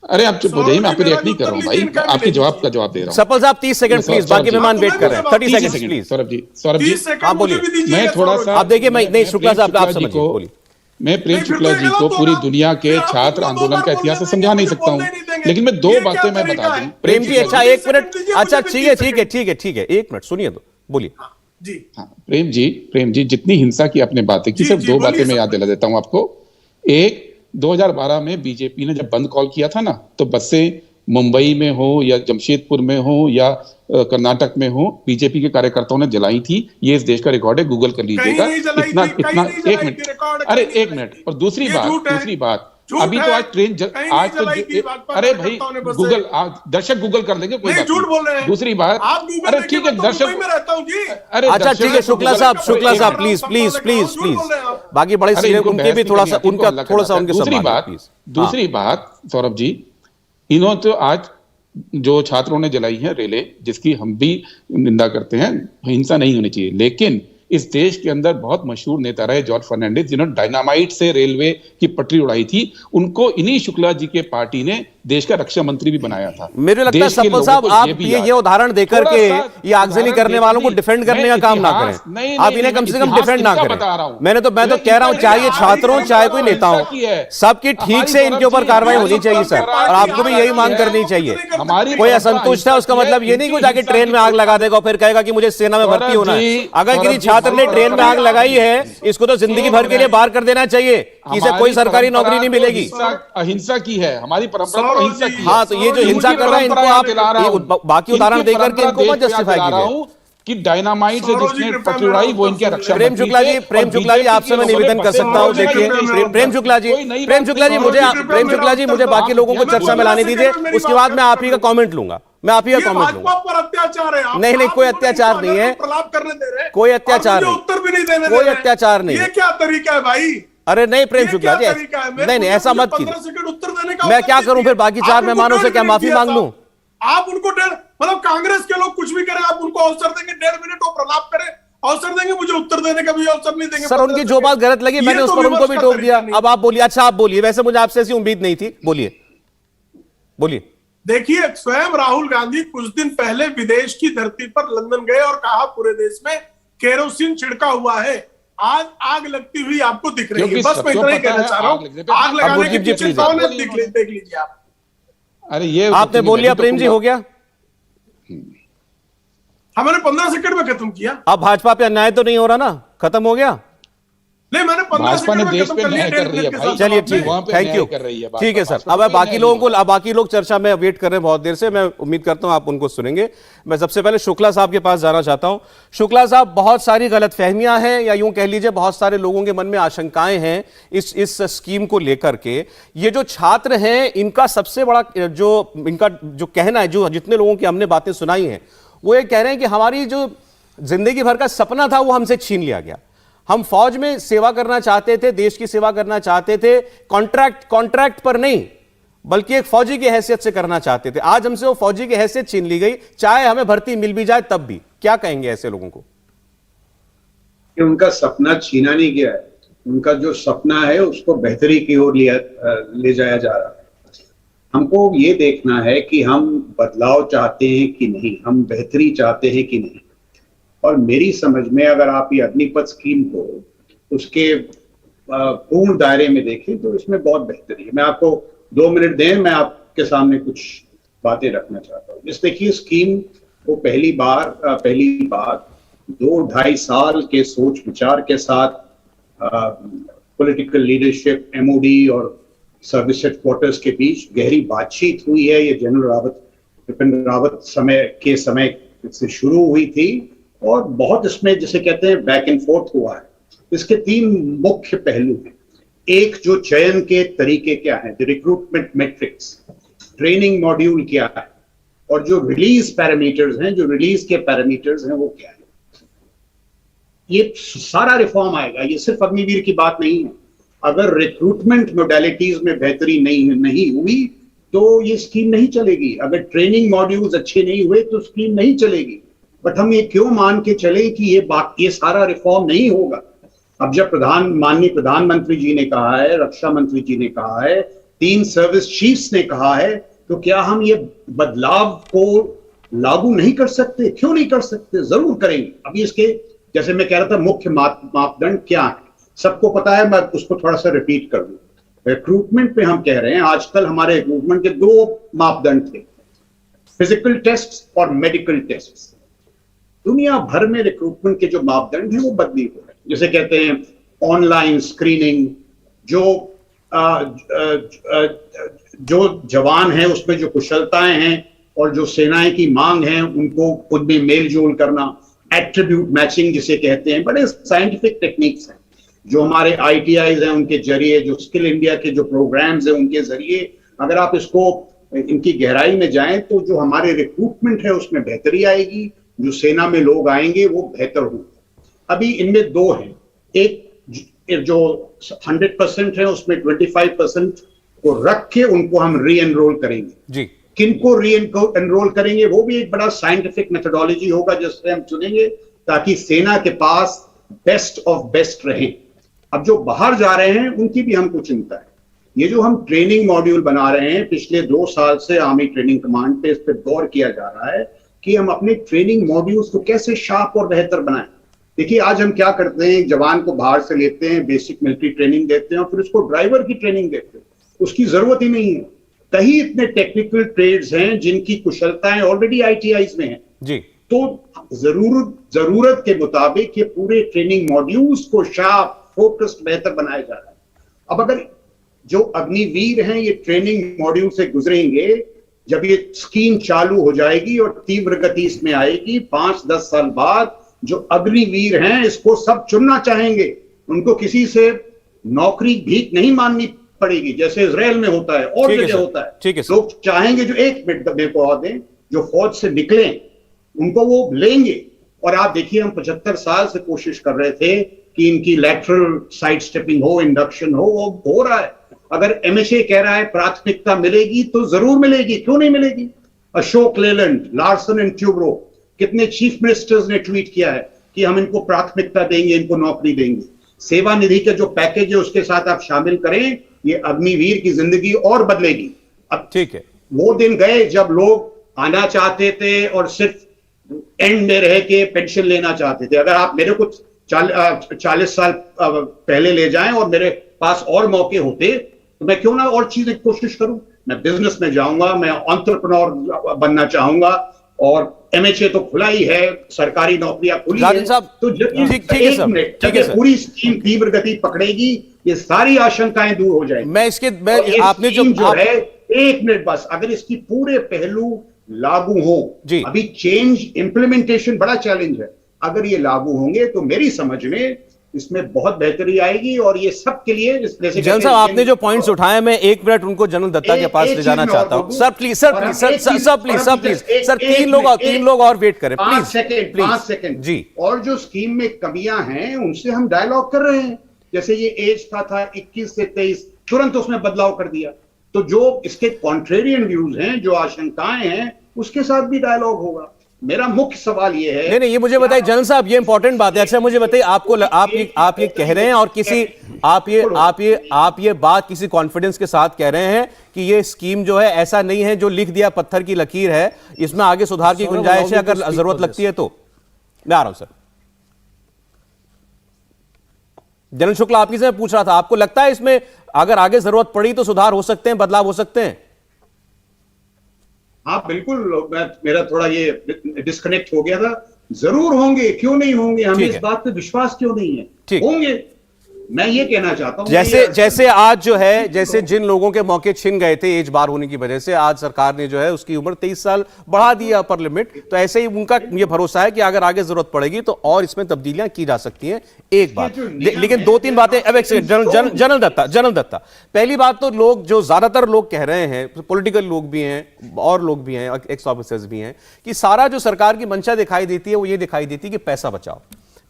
अरे आप चुप हो जाइए, मैं आपको रिएक्ट नहीं कर रहा हूं भाई, आपके जवाब का जवाब दे रहा हूं। सपल साहब 30 सेकंड प्लीज, बाकी मेहमान वेट कर रहे हैं। 30 सेकंड प्लीज। सौरभ जी हाँ बोलिए। मैं थोड़ा सा, आप देखिए, मैं नहीं, शुक्ला साहब आप समझिए, बोलिए। मैं प्रेम शुक्ला जी को पूरी दुनिया के छात्र आंदोलन का इतिहास समझा नहीं सकता हूं, लेकिन मैं दो बातें मैं बता दूं। प्रेम जी, अच्छा एक मिनट, अच्छा ठीक है, एक मिनट सुनिए, तो बोलिए जी। हाँ, प्रेम जी जितनी हिंसा की आपने बातें की, सिर्फ दो बातें मैं याद दिला देता हूं आपको। एक, 2012 में बीजेपी ने जब बंद कॉल किया था ना, तो बसें मुंबई में हो या जमशेदपुर में हो या कर्नाटक में हो, बीजेपी के कार्यकर्ताओं ने जलाई थी। ये इस देश का रिकॉर्ड है, गूगल कर लीजिएगा। इतना एक मिनट, अरे एक मिनट। और दूसरी बात, अभी तो आज ट्रेन आज तो, अरे भाई गूगल, दर्शक गूगल कर लेंगे, कोई झूठ बोल रहे हैं। दूसरी बात, अरे ठीक है दर्शक, अरे अच्छा ठीक है, शुक्ला साहब प्लीज, बाकी बड़े सीनियर उनके भी थोड़ा सा उनके दूसरी बात सौरभ जी, इन्होंने तो आज जो छात्रों ने जलाई है रेलें, जिसकी हम भी निंदा करते हैं, हिंसा नहीं होनी चाहिए, लेकिन इस देश के अंदर बहुत मशहूर नेता रहे जॉर्ज फर्नांडिस, जिन्होंने डायनामाइट से रेलवे की पटरी उड़ाई थी, उनको इन्हीं शुक्ला जी के पार्टी ने देश का रक्षा मंत्री भी बनाया था। मेरे लगता है सपल साहब, आप ये उदाहरण देकर के ये आगजनी करने वालों को डिफेंड करने का काम ना करें, आप इन्हें कम से कम डिफेंड ना करें। मैं तो कह रहा हूं, चाहे छात्रों चाहे कोई नेता हो, सबकी ठीक से इनके ऊपर कार्रवाई होनी चाहिए सर, और आपको भी यही मांग करनी चाहिए। कोई असंतुष्ट है, उसका मतलब ये नहीं कि जाके ट्रेन में आग लगा देगा और फिर कहेगा कि मुझे सेना में भर्ती होना है। अगर किसी छात्र ने ट्रेन में आग लगाई है, इसको तो जिंदगी भर के लिए बाहर कर देना चाहिए, कि इसे कोई सरकारी नौकरी नहीं मिलेगी। अहिंसा की है हमारी परंपरा, अहिंसा की। हाँ, तो ये जो हिंसा कर रहा है, इनको आप बाकी उदाहरण देकर के इनको मत जस्टिफाई कीजिए कि डायनामाइट से जिसने पटरी उड़ाई वो इनके रक्षा। प्रेम शुक्ला जी आपसे मैं निवेदन कर सकता हूं, देखिए प्रेम शुक्ला जी मुझे बाकी लोगों को चर्चा में लाने दीजिए, उसके बाद मैं आप ही का कमेंट लूंगा। पर अत्याचार है। नहीं, कोई अत्याचार नहीं है, करने दे रहे, कोई अत्याचार नहीं, उत्तर भी नहीं देने, कोई अत्याचार नहीं। ये क्या तरीका है भाई? अरे नहीं प्रेम शुक्ला जी, नहीं ऐसा मत कीजिए। उत्तर देने का मैं क्या करूं फिर? बाकी चार मेहमानों से क्या माफी मांग लूं? आप उनको मतलब कांग्रेस के लोग कुछ भी करें, आप उनको अवसर देंगे, 1.5 मिनट वो प्रलाप करें, अवसर देंगे, मुझे उत्तर देने का भी अवसर नहीं देंगे। सर, उनकी जो बात गलत लगी मैंने उस पर उनको भी टोक दिया। अब आप बोलिए। अच्छा आप बोलिए, वैसे मुझे आपसे ऐसी उम्मीद नहीं थी, बोलिए। देखिए, स्वयं राहुल गांधी कुछ दिन पहले विदेश की धरती पर लंदन गए और कहा पूरे देश में केरोसिन छिड़का हुआ है। आज आग लगती हुई आपको दिख रही है। बस मैं इतना ही कहना चाह रहा हूं, आग लगाने के पीछे कौन है देख लीजिए आप। अरे ये आपने बोल लिया प्रेम जी, हो गया। हमने 15 सेकंड में खत्म किया। अब भाजपा पे अन्याय तो नहीं हो रहा ना, खत्म हो गया। नहीं, मैंने 15 भाजपा ने सेकंड में देश खत्म पे कर लिया न्याय कर 1.5 रही है मिनट के भाई। साथ। चलिए ठीक वहाँ है, पे थैंक न्याय यू। कर रही है भाजपा। ठीक है सर, भाजपा अब पे बाकी न्याय लोगों को, नहीं अब बाकी लोग चर्चा में वेट कर रहे हैं बहुत देर से, मैं उम्मीद करता हूं आप उनको सुनेंगे। मैं सबसे पहले शुक्ला साहब के पास जाना चाहता हूं। शुक्ला साहब, बहुत सारी गलतफहमियां हैं, या यूं कह लीजिए बहुत सारे लोगों के मन में आशंकाएं हैं इस स्कीम को लेकर के। ये जो छात्र हैं, इनका सबसे बड़ा इनका जो कहना है, जो जितने लोगों की हमने बातें सुनाई हैं, वो ये कह रहे हैं कि हमारी जो जिंदगी भर का सपना था वो हमसे छीन लिया गया। हम फौज में सेवा करना चाहते थे, देश की सेवा करना चाहते थे, कॉन्ट्रैक्ट पर नहीं बल्कि एक फौजी की हैसियत से करना चाहते थे। आज हमसे वो फौजी की हैसियत छीन ली गई, चाहे हमें भर्ती मिल भी जाए तब भी। क्या कहेंगे ऐसे लोगों को? कि उनका सपना छीना नहीं गया है, उनका जो सपना है उसको बेहतरी की ओर ले जाया जा रहा है। हमको ये देखना है कि हम बदलाव चाहते हैं कि नहीं, हम बेहतरी चाहते हैं कि नहीं। और मेरी समझ में अगर आप ये अग्निपथ स्कीम को उसके पूर्ण दायरे में देखें तो इसमें बहुत बेहतरी है। मैं आपको 2 मिनट दें, मैं आपके सामने कुछ बातें रखना चाहता हूँ। इस देखिए, स्कीम को पहली बार 2-2.5 साल के सोच विचार के साथ पॉलिटिकल लीडरशिप, एमओडी और सर्विस हेडक्वार्टर्स के बीच गहरी बातचीत हुई है। ये जनरल बिपिन रावत समय से शुरू हुई थी और बहुत इसमें जिसे कहते हैं बैक एंड फोर्थ हुआ है। इसके 3 मुख्य पहलू हैं। एक, जो चयन के तरीके क्या है, रिक्रूटमेंट मैट्रिक्स, ट्रेनिंग मॉड्यूल क्या है, और जो रिलीज पैरामीटर्स हैं, जो रिलीज के पैरामीटर्स हैं वो क्या है। ये सारा रिफॉर्म आएगा, ये सिर्फ अग्निवीर की बात नहीं है। अगर रिक्रूटमेंट मोडालिटीज में बेहतरी नहीं हुई तो ये स्कीम नहीं चलेगी। अगर ट्रेनिंग मॉड्यूल्स अच्छे नहीं हुए तो स्कीम नहीं चलेगी। बट हम ये क्यों मान के चले कि ये सारा रिफॉर्म नहीं होगा? अब जब माननीय प्रधानमंत्री जी ने कहा है, रक्षा मंत्री जी ने कहा है, 3 सर्विस चीफ्स ने कहा है, तो क्या हम ये बदलाव को लागू नहीं कर सकते? क्यों नहीं कर सकते? जरूर करेंगे। अभी इसके, जैसे मैं कह रहा था, मुख्य मापदंड क्या है सबको पता है, मैं उसको थोड़ा सा रिपीट कर दूं। रिक्रूटमेंट पे हम कह रहे हैं, आजकल हमारे रिक्रूटमेंट के 2 मापदंड थे, फिजिकल टेस्ट और मेडिकल टेस्ट। दुनिया भर में रिक्रूटमेंट के जो मापदंड हैं वो बदली हो रहे हैं। जैसे कहते हैं ऑनलाइन स्क्रीनिंग, जो जवान हैं उसमें जो कुशलताएं हैं और जो सेनाएं की मांग है उनको उनमें मेल जोल करना, एट्रीब्यूट मैचिंग जिसे कहते हैं, बड़े साइंटिफिक टेक्निक्स हैं जो हमारे ITIs हैं उनके जरिए, जो स्किल इंडिया के जो प्रोग्राम्स हैं उनके जरिए, अगर आप इनकी गहराई में जाएं तो जो हमारे रिक्रूटमेंट है उसमें बेहतरी आएगी, जो सेना में लोग आएंगे वो बेहतर होंगे। अभी इनमें 2 हैं, एक जो 100% है उसमें 25% को रख के उनको हम री एनरोल करेंगे जी। किनको री एनरोल करेंगे वो भी एक बड़ा साइंटिफिक मेथोडोलॉजी होगा जिससे हम चुनेंगे ताकि सेना के पास बेस्ट ऑफ बेस्ट रहे। अब जो बाहर जा रहे हैं उनकी भी हमको चिंता है। ये जो हम ट्रेनिंग मॉड्यूल बना रहे हैं, पिछले 2 साल से आर्मी ट्रेनिंग कमांड पे इस पे गौर किया जा रहा है कि हम अपने ट्रेनिंग मॉड्यूल्स को कैसे शार्प और बेहतर बनाएं। देखिए, आज हम क्या करते हैं, जवान को बाहर से लेते हैं, बेसिक मिलिट्री ट्रेनिंग देते हैं और फिर उसको ड्राइवर की ट्रेनिंग देते हैं। उसकी जरूरत ही नहीं है। कई इतने टेक्निकल ट्रेड्स हैं जिनकी कुशलताएं ऑलरेडी ITIs में हैं जी। तो जरूरत के मुताबिक ये पूरे ट्रेनिंग मॉड्यूल्स को शार्प, फोकस्ड, बेहतर बनाया जा रहा है। अब अगर जो अग्निवीर हैं ये ट्रेनिंग मॉड्यूल से गुजरेंगे, जब ये स्कीम चालू हो जाएगी और तीव्र गति इसमें आएगी, 5-10 साल बाद जो अग्निवीर हैं इसको सब चुनना चाहेंगे। उनको किसी से नौकरी भीख नहीं माननी पड़ेगी जैसे इजराइल में होता है और जगह होता है। लोग चाहेंगे जो, एक मिनट मेरे को और दें, जो फौज से निकले उनको वो लेंगे। और आप देखिए, हम 75 साल से कोशिश कर रहे थे कि इनकी लैटरल साइड स्टेपिंग हो, इंडक्शन हो, वो हो रहा है। अगर MHA कह रहा है प्राथमिकता मिलेगी तो जरूर मिलेगी, क्यों नहीं मिलेगी? अशोक लेलैंड, लार्सन एंड ट्यूब्रो, कितने चीफ मिनिस्टर्स ने ट्वीट किया है कि हम इनको प्राथमिकता देंगे, इनको नौकरी देंगे। सेवा निधि का जो पैकेज है उसके साथ आप शामिल करें, ये अग्निवीर की जिंदगी और बदलेगी। अब ठीक है, वो दिन गए जब लोग आना चाहते थे और सिर्फ एंड में रह के पेंशन लेना चाहते थे। अगर आप मेरे को 40 साल पहले ले जाएं और मेरे पास और मौके होते तो मैं क्यों ना और चीजें कोशिश करूं। मैं बिजनेस में जाऊंगा, मैं एंटरप्रेन्योर बनना चाहूंगा और MHA तो खुला ही है, सरकारी नौकरियां खुली राजन है। साहब, तो जब ये ठीक है सर, ठीक है सर। पूरी स्कीम तीव्र गति पकड़ेगी, ये सारी आशंकाएं दूर हो जाएंगी। और ये आपने स्कीम जो है, एक मिनट बस, अगर इसकी पूरे पहलू लागू हो, अभी चेंज इंप्लीमेंटेशन बड़ा चैलेंज है, अगर ये लागू होंगे तो मेरी समझ में इसमें बहुत बेहतरी आएगी। और ये सबके लिए, जैसे जनरल साहब आपने जो पॉइंट्स उठाए, मैं 1 मिनट उनको जनरल दत्ता के पास ले जाना चाहता हूं। Sir please, sir please, sir please, sir 3 लोग और वेट करें प्लीज। 5 सेकंड जी। और जो स्कीम में कमियां हैं उनसे हम डायलॉग कर रहे हैं। जैसे ये एज था 21 से 23, तुरंत उसमें बदलाव कर दिया। तो जो इसके कॉन्ट्रेरियन व्यूज हैं, जो आशंकाएं हैं, उसके साथ भी डायलॉग होगा। मेरा मुख्य सवाल ये है, नहीं, ये मुझे बताइए जनरल साहब, ये इंपॉर्टेंट बात है। अच्छा मुझे बताइए, आप ये कह रहे हैं और किसी आप ये बात किसी कॉन्फिडेंस के साथ कह रहे हैं कि ये स्कीम जो है ऐसा नहीं है जो लिख दिया पत्थर की लकीर है, इसमें आगे सुधार की गुंजाइश है अगर जरूरत लगती है तो। मैं आ रहा हूं सर। जनरल शुक्ला, आपकी से मैं पूछ रहा था, आपको लगता है इसमें अगर आगे जरूरत पड़ी तो सुधार हो सकते हैं, बदलाव हो सकते हैं? हाँ बिल्कुल, मेरा थोड़ा ये डिस्कनेक्ट हो गया था। जरूर होंगे, क्यों नहीं होंगे, हमें इस बात पे विश्वास क्यों नहीं है, होंगे। मैं ये कहना चाहता हूं, जैसे आज जो है, जैसे जिन लोगों के मौके छिन गए थे एज बार होने की वजह से, आज सरकार ने जो है उसकी उम्र 23 साल बढ़ा दी है अपर लिमिट। तो ऐसे ही उनका ये भरोसा है कि अगर आगे जरूरत पड़ेगी तो और इसमें तब्दीलियां की जा सकती हैं। एक बात, लेकिन 2-3 बातें। अब एक सेकंड, जनरल दत्ता, पहली बात तो लोग, जो ज्यादातर लोग कह रहे हैं, पॉलिटिकल लोग भी हैं और लोग भी हैं, एक्स ऑफिसर्स भी हैं, कि सारा जो सरकार की मंशा दिखाई देती है वो ये दिखाई देती है कि पैसा बचाओ,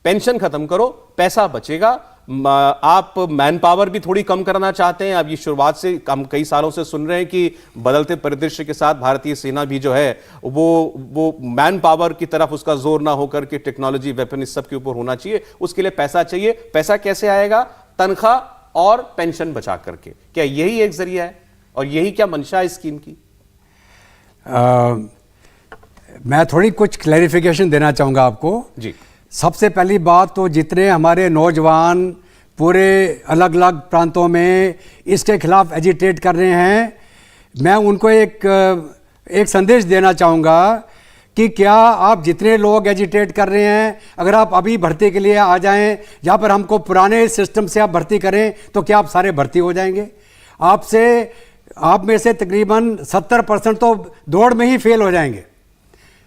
पेंशन खत्म करो, पैसा बचेगा। आप मैन पावर भी थोड़ी कम करना चाहते हैं। अब ये शुरुआत से हम कई सालों से सुन रहे हैं कि बदलते परिदृश्य के साथ भारतीय सेना भी जो है वो मैन पावर की तरफ उसका जोर ना होकर के टेक्नोलॉजी, वेपन, इस सब के ऊपर होना चाहिए। उसके लिए पैसा चाहिए। पैसा कैसे आएगा? तनख्वाह और पेंशन बचा करके। क्या यही एक जरिया है और यही क्या मंशा है इस स्कीम की? मैं थोड़ी कुछ क्लैरिफिकेशन देना चाहूंगा आपको जी। सबसे पहली बात तो जितने हमारे नौजवान पूरे अलग अलग प्रांतों में इसके खिलाफ एजिटेट कर रहे हैं, मैं उनको एक संदेश देना चाहूँगा कि क्या आप जितने लोग एजिटेट कर रहे हैं, अगर आप अभी भर्ती के लिए आ जाएं, जहाँ पर हमको पुराने सिस्टम से आप भर्ती करें तो क्या आप सारे भर्ती हो जाएंगे? आप में से तकरीबन 70% तो दौड़ में ही फेल हो जाएंगे।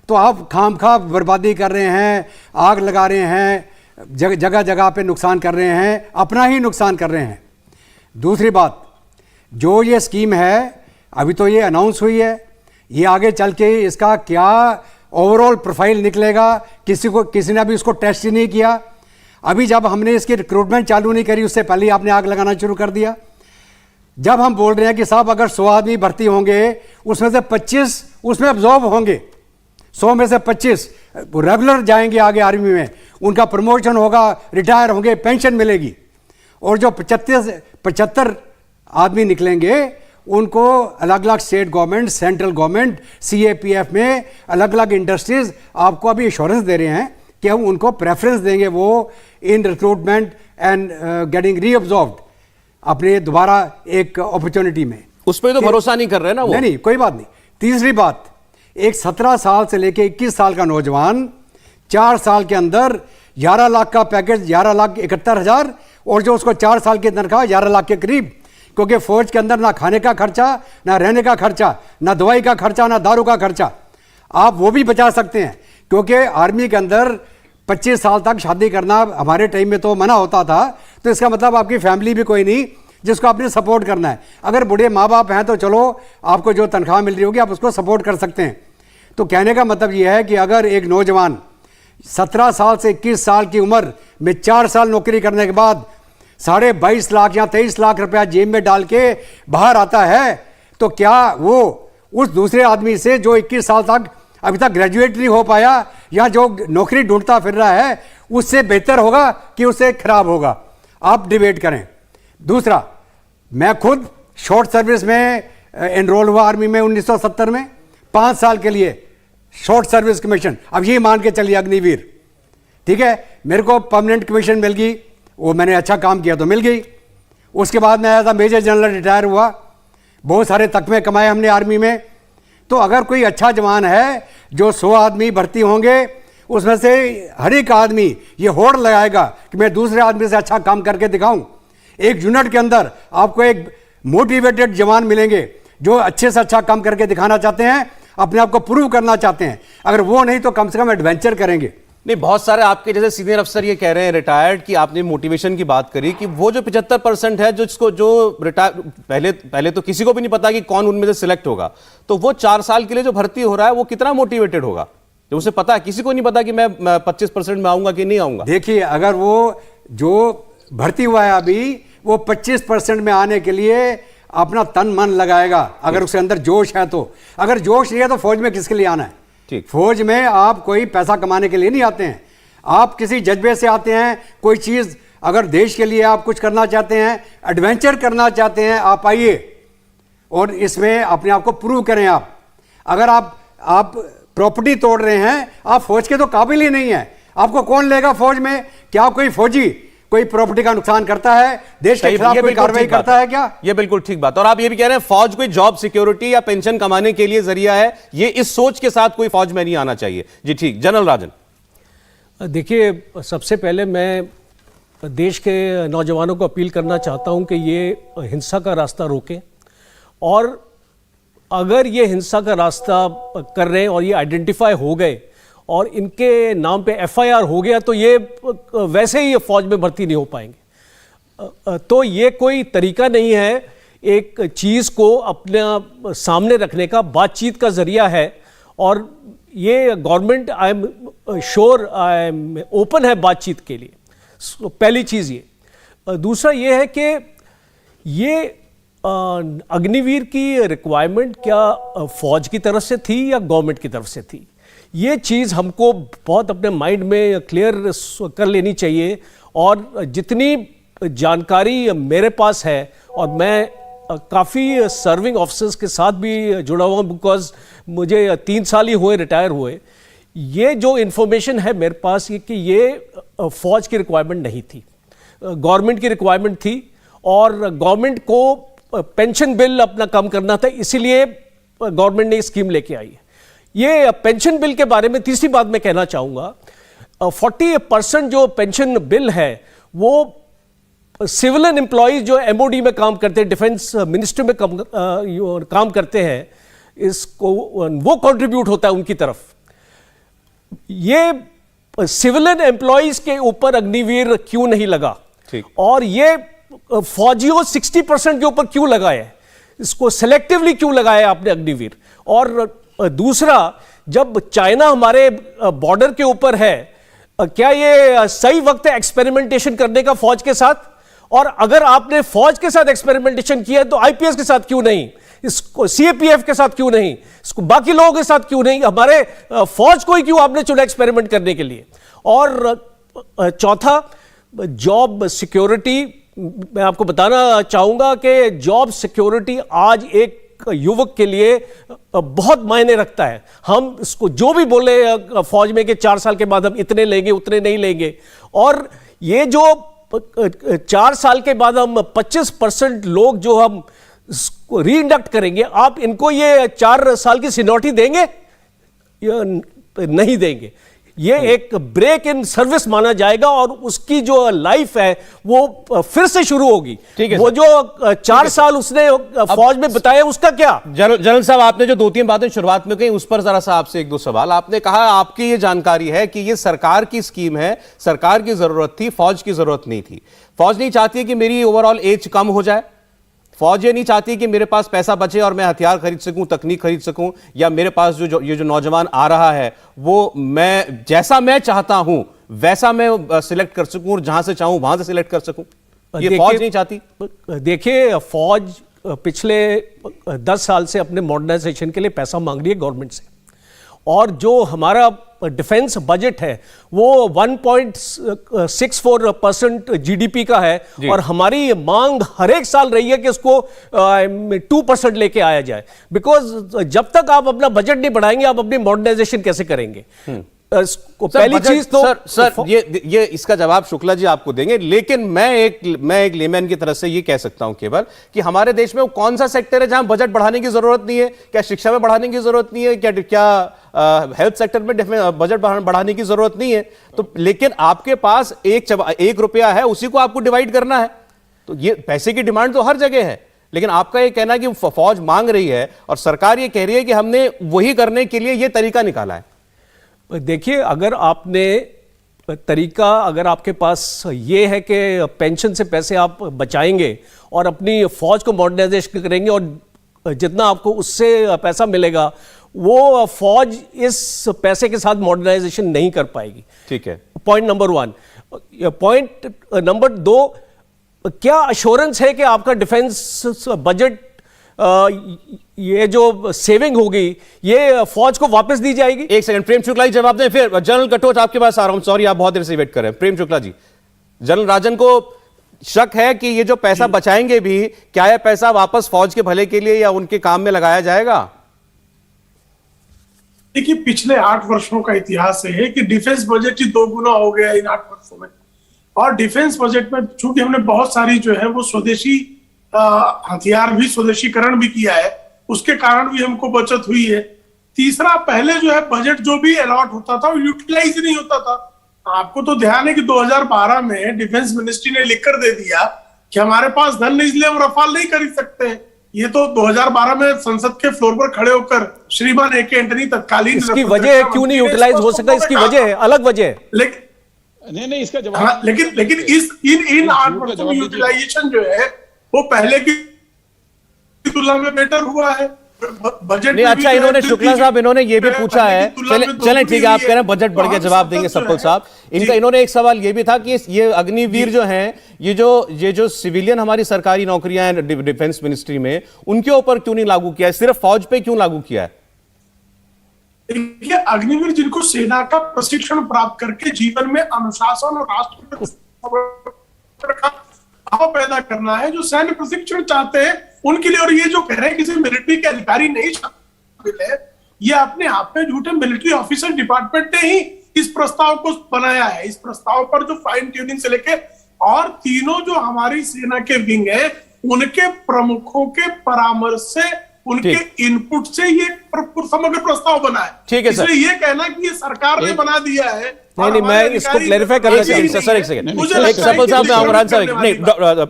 तो आप खामखा बर्बादी कर रहे हैं, आग लगा रहे हैं, जगह जगह पे नुकसान कर रहे हैं, अपना ही नुकसान कर रहे हैं। दूसरी बात, जो ये स्कीम है अभी तो ये अनाउंस हुई है, ये आगे चल के इसका क्या ओवरऑल प्रोफाइल निकलेगा, किसी ने अभी उसको टेस्ट ही नहीं किया। अभी जब हमने इसकी रिक्रूटमेंट चालू नहीं करी उससे पहले आपने आग लगाना शुरू कर दिया। जब हम बोल रहे हैं कि साहब अगर 100 आदमी भर्ती होंगे उसमें से 25 उसमें अब्जॉर्ब होंगे, 100 में से 25 रेगुलर जाएंगे आगे आर्मी में, उनका प्रमोशन होगा, रिटायर होंगे, पेंशन मिलेगी। और जो 75 आदमी निकलेंगे उनको अलग अलग state government, central government, CAPF में अलग अलग इंडस्ट्रीज आपको अभी इंश्योरेंस दे रहे हैं कि हम उनको प्रेफरेंस देंगे वो इन रिक्रूटमेंट एंड गेटिंग रीअब्जॉर्ब्ड अपने दोबारा एक अपॉर्चुनिटी में। उस पर तो भरोसा नहीं कर रहे ना वो। नहीं, कोई बात नहीं। तीसरी बात, एक 17 साल से लेके 21 साल का नौजवान 4 साल के अंदर 11 लाख का पैकेज, 11,71,000, और जो उसको 4 साल की तनख्वाह 11 लाख के करीब, क्योंकि फौज के अंदर ना खाने का खर्चा, ना रहने का खर्चा, ना दवाई का खर्चा, ना दारू का खर्चा, आप वो भी बचा सकते हैं। क्योंकि आर्मी के अंदर 25 साल तक शादी करना हमारे टाइम में तो मना होता था, तो इसका मतलब आपकी फैमिली भी कोई नहीं जिसको आपने सपोर्ट करना है। अगर बूढ़े माँ बाप हैं तो चलो आपको जो तनख्वाह मिल रही होगी आप उसको सपोर्ट कर सकते हैं। तो कहने का मतलब ये है कि अगर एक नौजवान 17 साल से 21 साल की उम्र में 4 साल नौकरी करने के बाद 22.5 लाख या 23 लाख रुपया जेब में डाल के बाहर आता है, तो क्या वो उस दूसरे आदमी से जो 21 साल तक अभी तक ग्रेजुएट नहीं हो पाया या जो नौकरी ढूंढता फिर रहा है उससे बेहतर होगा कि उससे खराब होगा? आप डिबेट करें। दूसरा, मैं खुद शॉर्ट सर्विस में एनरोल हुआ आर्मी में 1970 में, 5 साल के लिए शॉर्ट सर्विस कमीशन। अब ये मान के चलिए अग्निवीर, ठीक है, मेरे को परमानेंट कमीशन मिल गई, वो मैंने अच्छा काम किया तो मिल गई। उसके बाद मैं as a major general retire हुआ, बहुत सारे तकमे कमाए हमने आर्मी में। तो अगर कोई अच्छा जवान है, जो 100 आदमी भर्ती होंगे, उसमें से हर एक आदमी ये होड़ लगाएगा कि मैं दूसरे आदमी से अच्छा काम करके दिखाऊं। एक यूनिट के अंदर आपको एक मोटिवेटेड जवान मिलेंगे जो अच्छे से अच्छा काम करके दिखाना चाहते हैं, अपने आप को प्रूव करना चाहते हैं। अगर वो नहीं तो कम से कम एडवेंचर करेंगे। नहीं, बहुत सारे आपके जैसे सीनियर अफसर ये कह रहे हैं रिटायर्ड, कि आपने मोटिवेशन की बात करी कि वो जो 75% है जो रिटायर, पहले तो किसी को भी नहीं पता कि कौन उनमें से सिलेक्ट होगा, तो वो 4 साल के लिए जो भर्ती हो रहा है वो कितना मोटिवेटेड होगा, जो उसे पता है, किसी को नहीं पता कि मैं 25% में आऊंगा कि नहीं आऊंगा। देखिए, अगर वो जो भर्ती हुआ है अभी, वो 25% में आने के लिए अपना तन मन लगाएगा, अगर उसके अंदर जोश है तो। अगर जोश नहीं है तो फौज में किसके लिए आना है? ठीक। फौज में आप कोई पैसा कमाने के लिए नहीं आते हैं, आप किसी जज्बे से आते हैं। कोई चीज अगर देश के लिए आप कुछ करना चाहते हैं, एडवेंचर करना चाहते हैं, आप आइए और इसमें अपने आप को प्रूव करें। आप अगर आप प्रॉपर्टी तोड़ रहे हैं, आप फौज के तो काबिल ही नहीं है। आपको कौन लेगा फौज में? क्या कोई फौजी कोई प्रॉपर्टी का नुकसान करता है, देश के खिलाफ कोई कार्रवाई करता है क्या? ये बिल्कुल ठीक बात। और आप ये भी कह रहे हैं फौज कोई जॉब सिक्योरिटी या पेंशन कमाने के लिए जरिया है, ये इस सोच के साथ कोई फौज में नहीं आना चाहिए। जी ठीक, जनरल राजन। देखिए, सबसे पहले मैं देश के नौजवानों को अपील करना चाहता हूं कि ये हिंसा का रास्ता रोकें, और अगर ये हिंसा का रास्ता कर रहे हैं और ये आइडेंटिफाई हो गए और इनके नाम पे FIR हो गया, तो ये वैसे ही फौज में भर्ती नहीं हो पाएंगे। तो ये कोई तरीका नहीं है एक चीज़ को अपने सामने रखने का, बातचीत का जरिया है। और ये government, I am sure, I am open है बातचीत के लिए। पहली चीज़ ये। दूसरा ये है कि ये अग्निवीर की रिक्वायरमेंट क्या फौज की तरफ से थी या गवर्नमेंट की तरफ से थी, ये चीज़ हमको बहुत अपने माइंड में क्लियर कर लेनी चाहिए। और जितनी जानकारी मेरे पास है, और मैं काफ़ी सर्विंग ऑफिसर्स के साथ भी जुड़ा हुआ हूँ, बिकॉज मुझे 3 साल ही हुए रिटायर हुए, ये जो इन्फॉर्मेशन है मेरे पास ये कि ये फौज की रिक्वायरमेंट नहीं थी, गवर्नमेंट की रिक्वायरमेंट थी। और गवर्नमेंट को पेंशन बिल अपना कम करना था, इसीलिए गवर्नमेंट ने स्कीम लेके आई है। ये पेंशन बिल के बारे में तीसरी बात मैं कहना चाहूँगा, 40% जो पेंशन बिल है वो सिविलियन एम्प्लॉयज जो MOD में काम करते हैं, डिफेंस मिनिस्ट्री में काम करते हैं, इसको वो कंट्रीब्यूट होता है उनकी तरफ। ये सिविलियन एम्प्लॉयज के ऊपर अग्निवीर क्यों नहीं लगा, और ये फौजियों 60% के ऊपर क्यों लगाया है, इसको सेलेक्टिवली क्यों लगाया आपने अग्निवीर? और दूसरा, जब चाइना हमारे बॉर्डर के ऊपर है, क्या ये सही वक्त है एक्सपेरिमेंटेशन करने का फौज के साथ? और अगर आपने फौज के साथ एक्सपेरिमेंटेशन किया है तो IPS के साथ क्यों नहीं, इसको CAPF के साथ क्यों नहीं, इसको बाकी लोगों के साथ क्यों नहीं, हमारे फौज को ही क्यों आपने चुना एक्सपेरिमेंट करने के लिए? और चौथा, जॉब सिक्योरिटी। मैं आपको बताना चाहूंगा कि जॉब सिक्योरिटी आज एक युवक के लिए बहुत मायने रखता है। हम इसको जो भी बोले फौज में कि 4 साल के बाद हम इतने लेंगे उतने नहीं लेंगे, और ये जो 4 साल के बाद हम 25% लोग जो हम री इंडक्ट करेंगे, आप इनको ये 4 साल की सीनियरिटी देंगे या नहीं देंगे? ये एक ब्रेक इन सर्विस माना जाएगा और उसकी जो लाइफ है वो फिर से शुरू होगी। वो जो 4 साल उसने फौज में बताए उसका क्या? जनरल साहब, आपने जो 2-3 बातें शुरुआत में कही उस पर जरा सा आपसे 1-2 सवाल। आपने कहा आपकी ये जानकारी है कि ये सरकार की स्कीम है, सरकार की जरूरत थी, फौज की जरूरत नहीं थी। फौज नहीं चाहती है कि मेरी ओवरऑल एज कम हो जाए, फौज ये नहीं चाहती कि मेरे पास पैसा बचे और मैं हथियार खरीद सकूं, तकनीक खरीद सकूं, या मेरे पास ये जो नौजवान आ रहा है वो मैं जैसा मैं चाहता हूं वैसा मैं सिलेक्ट कर सकूं और जहां से चाहूं वहां से सिलेक्ट कर सकूं। ये फौज नहीं चाहती। देखिए, फौज पिछले 10 साल से अपने मॉडर्नाइजेशन के लिए पैसा मांग रही है गवर्नमेंट से, और जो हमारा डिफेंस बजट है वो 1.64% GDP का है, और हमारी मांग हर एक साल रही है कि उसको 2% लेके आया जाए, बिकॉज जब तक आप अपना बजट नहीं बढ़ाएंगे आप अपनी मॉडर्नाइजेशन कैसे करेंगे? पहली चीज तो सर ये इसका जवाब शुक्ला जी आपको देंगे, लेकिन मैं एक लेमैन की तरफ से ये कह सकता हूं केवल कि हमारे देश में वो कौन सा सेक्टर है जहां बजट बढ़ाने की जरूरत नहीं है? क्या शिक्षा में बढ़ाने की जरूरत नहीं है? क्या हेल्थ सेक्टर में बजट बढ़ाने की जरूरत नहीं है? तो लेकिन आपके पास एक रुपया है, उसी को आपको डिवाइड करना है। तो ये पैसे की डिमांड तो हर जगह है, लेकिन आपका ये कहना है कि फौज मांग रही है और सरकार ये कह रही है कि हमने वही करने के लिए ये तरीका निकाला है। देखिए, अगर आपके पास ये है कि पेंशन से पैसे आप बचाएंगे और अपनी फौज को मॉडर्नाइजेशन करेंगे और जितना आपको उससे पैसा मिलेगा वो फौज इस पैसे के साथ मॉडर्नाइजेशन नहीं कर पाएगी। ठीक है, पॉइंट नंबर 1। पॉइंट नंबर 2, क्या अश्योरेंस है कि आपका डिफेंस बजट ये जो सेविंग होगी ये फौज को वापस दी जाएगी? एक सेकंड, प्रेम शुक्ला जी जवाब दें, फिर जनरल कटोच आपके पास आ रहा हूं। सॉरी, आप बहुत देर से वेट कर रहे हैं। प्रेम शुक्ला जी, जनरल राजन को शक है कि ये जो पैसा बचाएंगे भी, क्या यह पैसा वापस फौज के भले के लिए या उनके काम में लगाया जाएगा? देखिए, पिछले 8 वर्षों का इतिहास है कि डिफेंस बजट ही 2 गुना हो गया इन 8 वर्षों में। और डिफेंस बजट में चूंकि हमने बहुत सारी जो है वो स्वदेशी हथियार भी स्वदेशीकरण भी किया है, उसके कारण भी हमको बचत हुई है। तीसरा, पहले जो है बजट जो भी अलॉट होता था वो यूटिलाइज नहीं होता था। आपको तो ध्यान है कि 2012 में डिफेंस मिनिस्ट्री ने लिखकर दे दिया कि हमारे पास धन नहीं, इसलिए हम रफाल नहीं खरीद सकते हैं। ये तो 2012 में संसद के फ्लोर पर खड़े होकर श्रीमान ए.के. एंटनी तत्कालीन इसकी वजह क्यों नहीं यूटिलाइज हो सका? इसकी वजह है, अलग वजह है। लेकिन नहीं, इसका जवाब लेकिन इन 8 वर्षों में यूटिलाइजेशन जो है वो पहले की तुलना में बेटर हुआ है। बजट नहीं, अच्छा, इन्होंने शुक्ला साहब इन्होंने ये भी पूछा है, चलें ठीक है, आप कह रहे हैं बजट बढ़ गया, जवाब देंगे सप्पल साहब। इन्होंने एक सवाल ये भी था कि ये अग्निवीर जो हैं, ये जो सिविलियन हमारी सरकारी नौकरियां हैं डिफेंस मिनिस्ट्री में, उनके ऊपर क्यों नहीं लागू किया है, सिर्फ फौज पे क्यों लागू किया है? देखिए, अग्निवीर जिनको सेना का प्रशिक्षण प्राप्त करके जीवन में अनुशासन और राष्ट्र का भाव पैदा करना है, जो सैन्य प्रशिक्षण चाहते हैं उनके लिए। और ये जो कह रहे हैं किसी मिलिट्री के अधिकारी नहीं शामिल है, ये अपने आप में झूठे। मिलिट्री ऑफिसर डिपार्टमेंट ने ही इस प्रस्ताव को बनाया है। इस प्रस्ताव पर जो फाइन ट्यूनिंग से लेके और तीनों जो हमारी सेना के विंग है उनके प्रमुखों के परामर्श से, उनके इनपुट से ये समग्र प्रस्ताव बना है। ठीक है सर, इसलिए ये कहना कि ये सरकार ने बना दिया है, नहीं, मैं इसको क्लैरिफाई करना चाहता हूं। सर एक सेकंड, एक सप्पल साहब नहीं,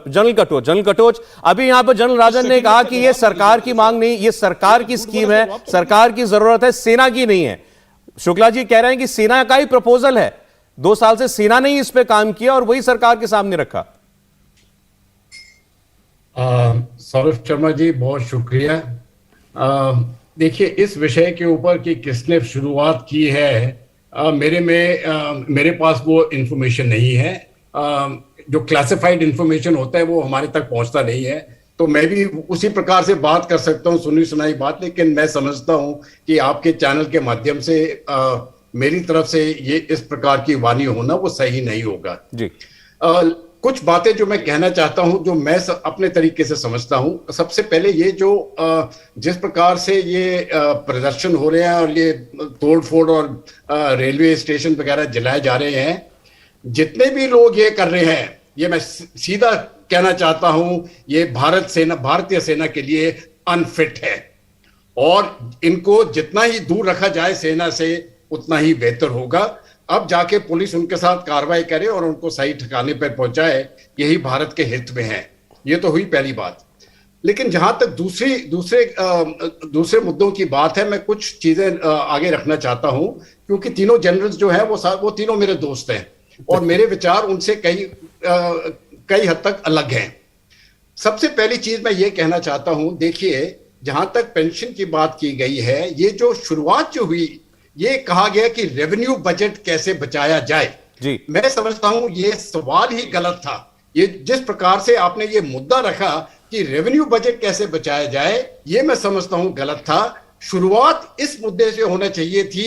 जनरल कटोच, अभी यहां पर जनरल राजन ने कहा कि ये सरकार की मांग नहीं, ये सरकार की स्कीम है, सरकार की जरूरत है, सेना की नहीं है। शुक्ला जी कह रहे हैं कि सेना का ही प्रपोजल है, 2 साल से सेना ने ही इस पे काम किया और वही सरकार के सामने रखा। सौरभ शर्मा जी, बहुत शुक्रिया। देखिए, इस विषय के ऊपर कि किसने शुरुआत की है, मेरे पास वो इंफॉर्मेशन नहीं है। जो क्लासिफाइड इंफॉर्मेशन होता है वो हमारे तक पहुंचता नहीं है, तो मैं भी उसी प्रकार से बात कर सकता हूं, सुनी सुनाई बात। लेकिन मैं समझता हूं कि आपके चैनल के माध्यम से मेरी तरफ से ये इस प्रकार की वाणी होना वो सही नहीं होगा जी। कुछ बातें जो मैं कहना चाहता हूं, जो मैं अपने तरीके से समझता हूं। सबसे पहले ये जो जिस प्रकार से ये प्रदर्शन हो रहे हैं और ये तोड़ फोड़ और रेलवे स्टेशन वगैरह जलाए जा रहे हैं, जितने भी लोग ये कर रहे हैं, ये मैं सीधा कहना चाहता हूं, ये भारतीय सेना के लिए अनफिट है और इनको जितना ही दूर रखा जाए सेना से उतना ही बेहतर होगा। अब जाके पुलिस उनके साथ कार्रवाई करे और उनको सही ठिकाने पर पहुंचाए, यही भारत के हित में है। ये तो हुई पहली बात। लेकिन जहां तक दूसरे मुद्दों की बात है, मैं कुछ चीजें आगे रखना चाहता हूं, क्योंकि तीनों जनरल्स जो हैं वो तीनों मेरे दोस्त हैं और मेरे विचार उनसे कई हद तक अलग हैं। सबसे पहली चीज मैं ये कहना चाहता हूं, देखिए, जहां तक पेंशन की बात की गई है, ये जो शुरुआत जो हुई, ये कहा गया कि रेवेन्यू बजट कैसे बचाया जाए जी। मैं समझता हूं ये सवाल ही गलत था। ये जिस प्रकार से आपने ये मुद्दा रखा कि रेवेन्यू बजट कैसे बचाया जाए, ये मैं समझता हूं गलत था। शुरुआत इस मुद्दे से होना चाहिए थी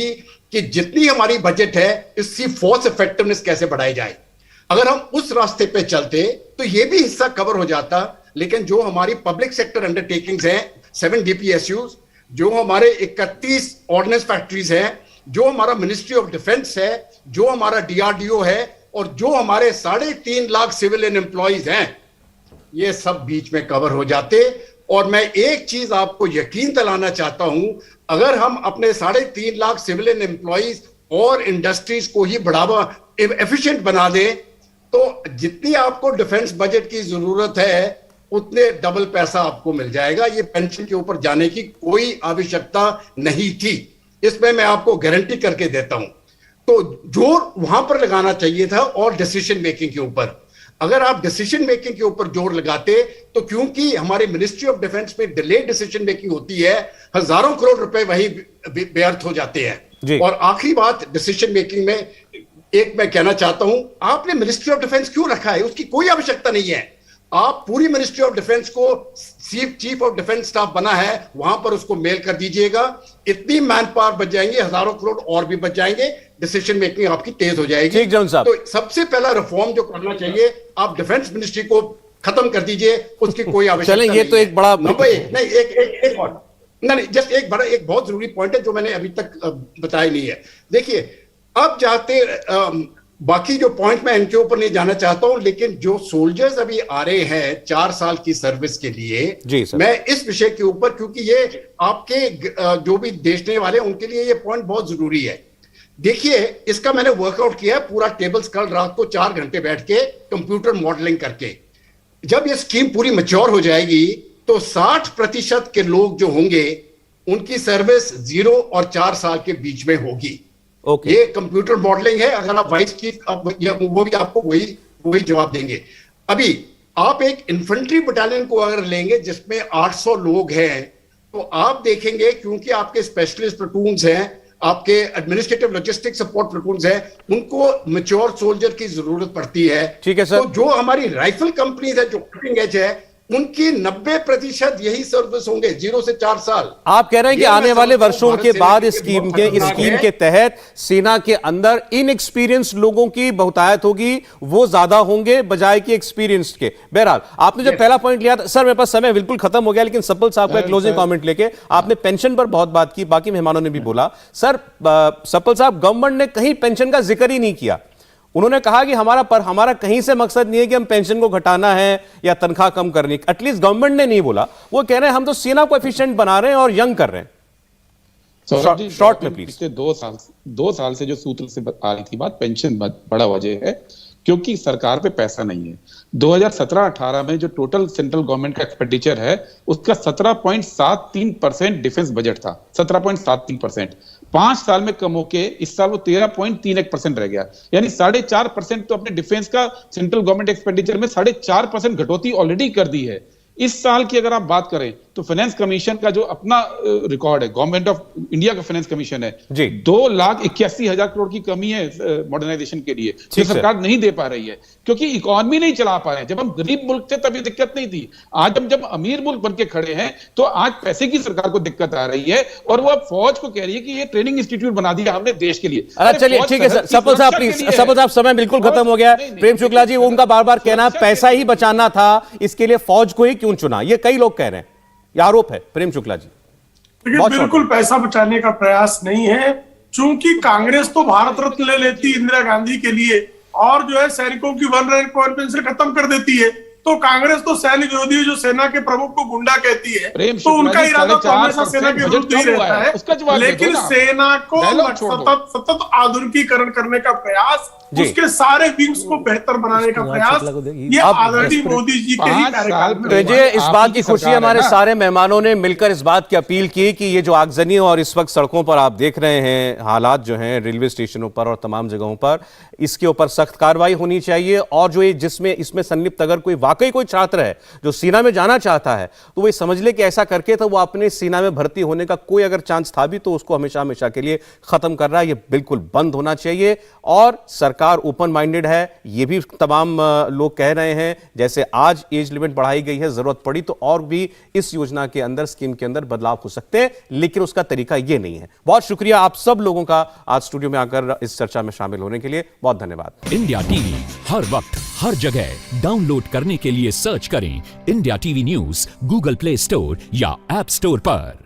कि जितनी हमारी बजट है, इसकी फोर्स इफेक्टिवनेस कैसे बढ़ाई जाए। अगर हम उस रास्ते पे चलते तो ये भी हिस्सा कवर हो जाता। लेकिन जो हमारी पब्लिक सेक्टर अंडरटेकिंग्स हैं, 7 DPSUs, जो हमारे 31 ऑर्डिनेंस फैक्ट्रीज हैं, जो हमारा मिनिस्ट्री ऑफ डिफेंस है, जो हमारा DRDO है और जो हमारे 3.5 लाख सिविलियन एम्प्लॉइज हैं, ये सब बीच में कवर हो जाते। और मैं एक चीज आपको यकीन दिलाना चाहता हूं, अगर हम अपने 3.5 लाख सिविलियन एम्प्लॉइज और इंडस्ट्रीज को ही बढ़ावा एफिशिएंट बना दें, तो जितनी आपको डिफेंस बजट की जरूरत है उतने डबल पैसा आपको मिल जाएगा। ये पेंशन के ऊपर जाने की कोई आवश्यकता नहीं थी, इसमें मैं आपको गारंटी करके देता हूं। तो जोर वहां पर लगाना चाहिए था और डिसीजन मेकिंग के ऊपर। अगर आप डिसीजन मेकिंग के ऊपर जोर लगाते, तो क्योंकि हमारे मिनिस्ट्री ऑफ डिफेंस में डिले डिसीजन मेकिंग होती है, हजारों करोड़ रुपए वही व्यर्थ हो जाते हैं। और आखिरी बात डिसीजन मेकिंग में एक मैं कहना चाहता हूं, आपने मिनिस्ट्री ऑफ डिफेंस क्यों रखा है? उसकी कोई आवश्यकता नहीं है। आप पूरी मिनिस्ट्री ऑफ डिफेंस को चीफ ऑफ डिफेंस स्टाफ बना है, वहां पर उसको मेल कर दीजिएगा। इतनी मैन पावर बच जाएंगे, हजारों करोड़ और भी बच जाएंगे, डिसीजन मेकिंग आपकी तेज हो जाएगी। ठीक जॉन साहब, तो सबसे पहला रिफॉर्म जो करना चाहिए, आप डिफेंस मिनिस्ट्री को खत्म कर दीजिए, उसकी कोई आवश्यकता नहीं। ये तो एक बड़ा एक और नहीं, जस्ट एक बहुत जरूरी पॉइंट है जो मैंने अभी तक बताया नहीं है। देखिए, अब जाते बाकी जो पॉइंट मैं इनके ऊपर नहीं जाना चाहता हूं, लेकिन जो सोल्जर्स अभी आ रहे हैं 4 साल की सर्विस के लिए, मैं इस विषय के ऊपर, क्योंकि ये आपके जो भी देखने वाले उनके लिए ये पॉइंट बहुत जरूरी है। देखिए, इसका मैंने वर्कआउट किया है पूरा टेबल्स, कल रात को 4 घंटे बैठ के कंप्यूटर मॉडलिंग करके। जब ये स्कीम पूरी मैच्योर हो जाएगी तो 60% के लोग जो होंगे उनकी सर्विस 0 और 4 साल के बीच में होगी। ये कंप्यूटर मॉडलिंग है। अगर आप वाइस चीफ, वो भी आपको वही जवाब देंगे। अभी आप एक इन्फेंट्री बटालियन को अगर लेंगे जिसमें 800 लोग हैं, तो आप देखेंगे, क्योंकि आपके स्पेशलिस्ट प्लटून्स हैं, आपके एडमिनिस्ट्रेटिव लॉजिस्टिक सपोर्ट प्लटून्स हैं, उनको मैच्योर सोल्जर की जरूरत पड़ती है। ठीक है सर। तो जो हमारी राइफल कंपनीज है, जो कटिंग एज है, उनकी 90% यही सर्विस होंगे 0 से 4 साल। आप कह रहे हैं कि आने वाले वर्षों के बाद इस स्कीम के तहत सेना के अंदर इनएक्सपीरियंस लोगों की बहुतायत होगी, वो ज्यादा होंगे बजाय कि एक्सपीरियंस्ड के। बहरहाल, आपने जो पहला पॉइंट लिया था सर, मेरे पास समय बिल्कुल खत्म हो गया, लेकिन सप्पल साहब का क्लोजिंग कमेंट लेके आपने पेंशन पर बहुत बात की, बाकी मेहमानों ने भी बोला। सर, सप्पल साहब, गवर्नमेंट ने कहीं पेंशन का जिक्र ही नहीं किया। उन्होंने कहा कि हमारा कहीं से मकसद नहीं है कि हम पेंशन को घटाना है या तनख्वाह कम करनी। एटलीस्ट गवर्नमेंट ने नहीं बोला। वो कह रहे हैं हम तो सेना को एफिशिएंट बना रहे हैं और यंग कर रहे हैं। शॉर्ट में प्लीज। पिछले 2 साल से जो सूत्र से आ रही थी बात, पेंशन बड़ा वजह है क्योंकि सरकार पे पैसा नहीं है। 2017-18 में जो टोटल सेंट्रल गवर्नमेंट का एक्सपेंडिचर है, उसका 17.73% डिफेंस बजट था। 17.73%। 5 साल में कम होके इस साल वो 13.31% रह गया। यानी 4.5% तो अपने डिफेंस का सेंट्रल गवर्नमेंट एक्सपेंडिचर में 4.5% घटौती ऑलरेडी कर दी है। इस साल की अगर आप बात करें तो फाइनेंस कमीशन का जो अपना रिकॉर्ड है, गवर्नमेंट ऑफ इंडिया का फाइनेंस कमीशन है, 2,81,000 करोड़ की कमी है मॉडर्नाइजेशन के लिए, जो सरकार नहीं दे पा रही है क्योंकि इकोनॉमी नहीं चला पा रहे हैं। जब हम गरीब मुल्क थे तभी दिक्कत नहीं थी, आज हम जब अमीर मुल्क बन के खड़े हैं तो आज पैसे की सरकार को दिक्कत आ रही है और वो फौज को कह रही है कि ये ट्रेनिंग इंस्टीट्यूट बना दिया हमने देश के लिए। चलिए ठीक है सर, सप्पल साहब प्लीज। सप्पल साहब, समय बिल्कुल खत्म हो गया। प्रेम शुक्ला जी, उनका बार बार कहना पैसा ही बचाना था, इसके लिए फौज को ही क्यों चुना, ये कई लोग कह रहे हैं, ये आरोप है। प्रेम शुक्ला जी, देखिए, बिल्कुल पैसा बचाने का प्रयास नहीं है, चूंकि कांग्रेस तो भारत रत्न ले लेती इंदिरा गांधी के लिए और जो है सैनिकों की 1 रैंक 1 पेंशन खत्म कर देती है, तो कांग्रेस तो सैनिक विरोधी, जो सेना के प्रमुख को गुंडा कहती है, तो उनका इरादा तो हमेशा सेना के विरुद्ध ही रहता है। लेकिन सेना को सतत आधुनिकीकरण करने का प्रयास, उसके सारे विंग्स को बेहतर बनाने का प्रयास, ये आदरणीय मोदी जी के ही कार्यकाल में। इस बात की खुशी हमारे सारे मेहमानों ने मिलकर इस बात की अपील की कि ये जो आगजनी और इस वक्त सड़कों पर आप देख रहे हैं हालात जो हैं रेलवे स्टेशनों पर और तमाम जगहों पर, इसके ऊपर सख्त कार्रवाई होनी चाहिए। और जो जिसमें इसमें संलिप्त अगर वाकई कोई छात्र है जो सेना में जाना चाहता है, तो वो समझ ले कि ऐसा करके तो वो अपने सेना में भर्ती होने का कोई अगर चांस था भी तो उसको हमेशा हमेशा के लिए खत्म कर रहा है। ये बिल्कुल बंद होना चाहिए और सरकार ओपन माइंडेड है, ये भी तमाम लोग कह रहे हैं। जैसे आज एज लिमिट बढ़ाई गई है, जरूरत पड़ी तो और भी इस योजना के अंदर, स्कीम के अंदर बदलाव हो सकते हैं, लेकिन उसका तरीका ये नहीं है। बहुत शुक्रिया आप सब लोगों का आज स्टूडियो में आकर इस चर्चा में शामिल होने के लिए, बहुत धन्यवाद। इंडिया टीवी हर वक्त हर जगह डाउनलोड करने के लिए सर्च करें India TV news Google play store या ऐप स्टोर पर।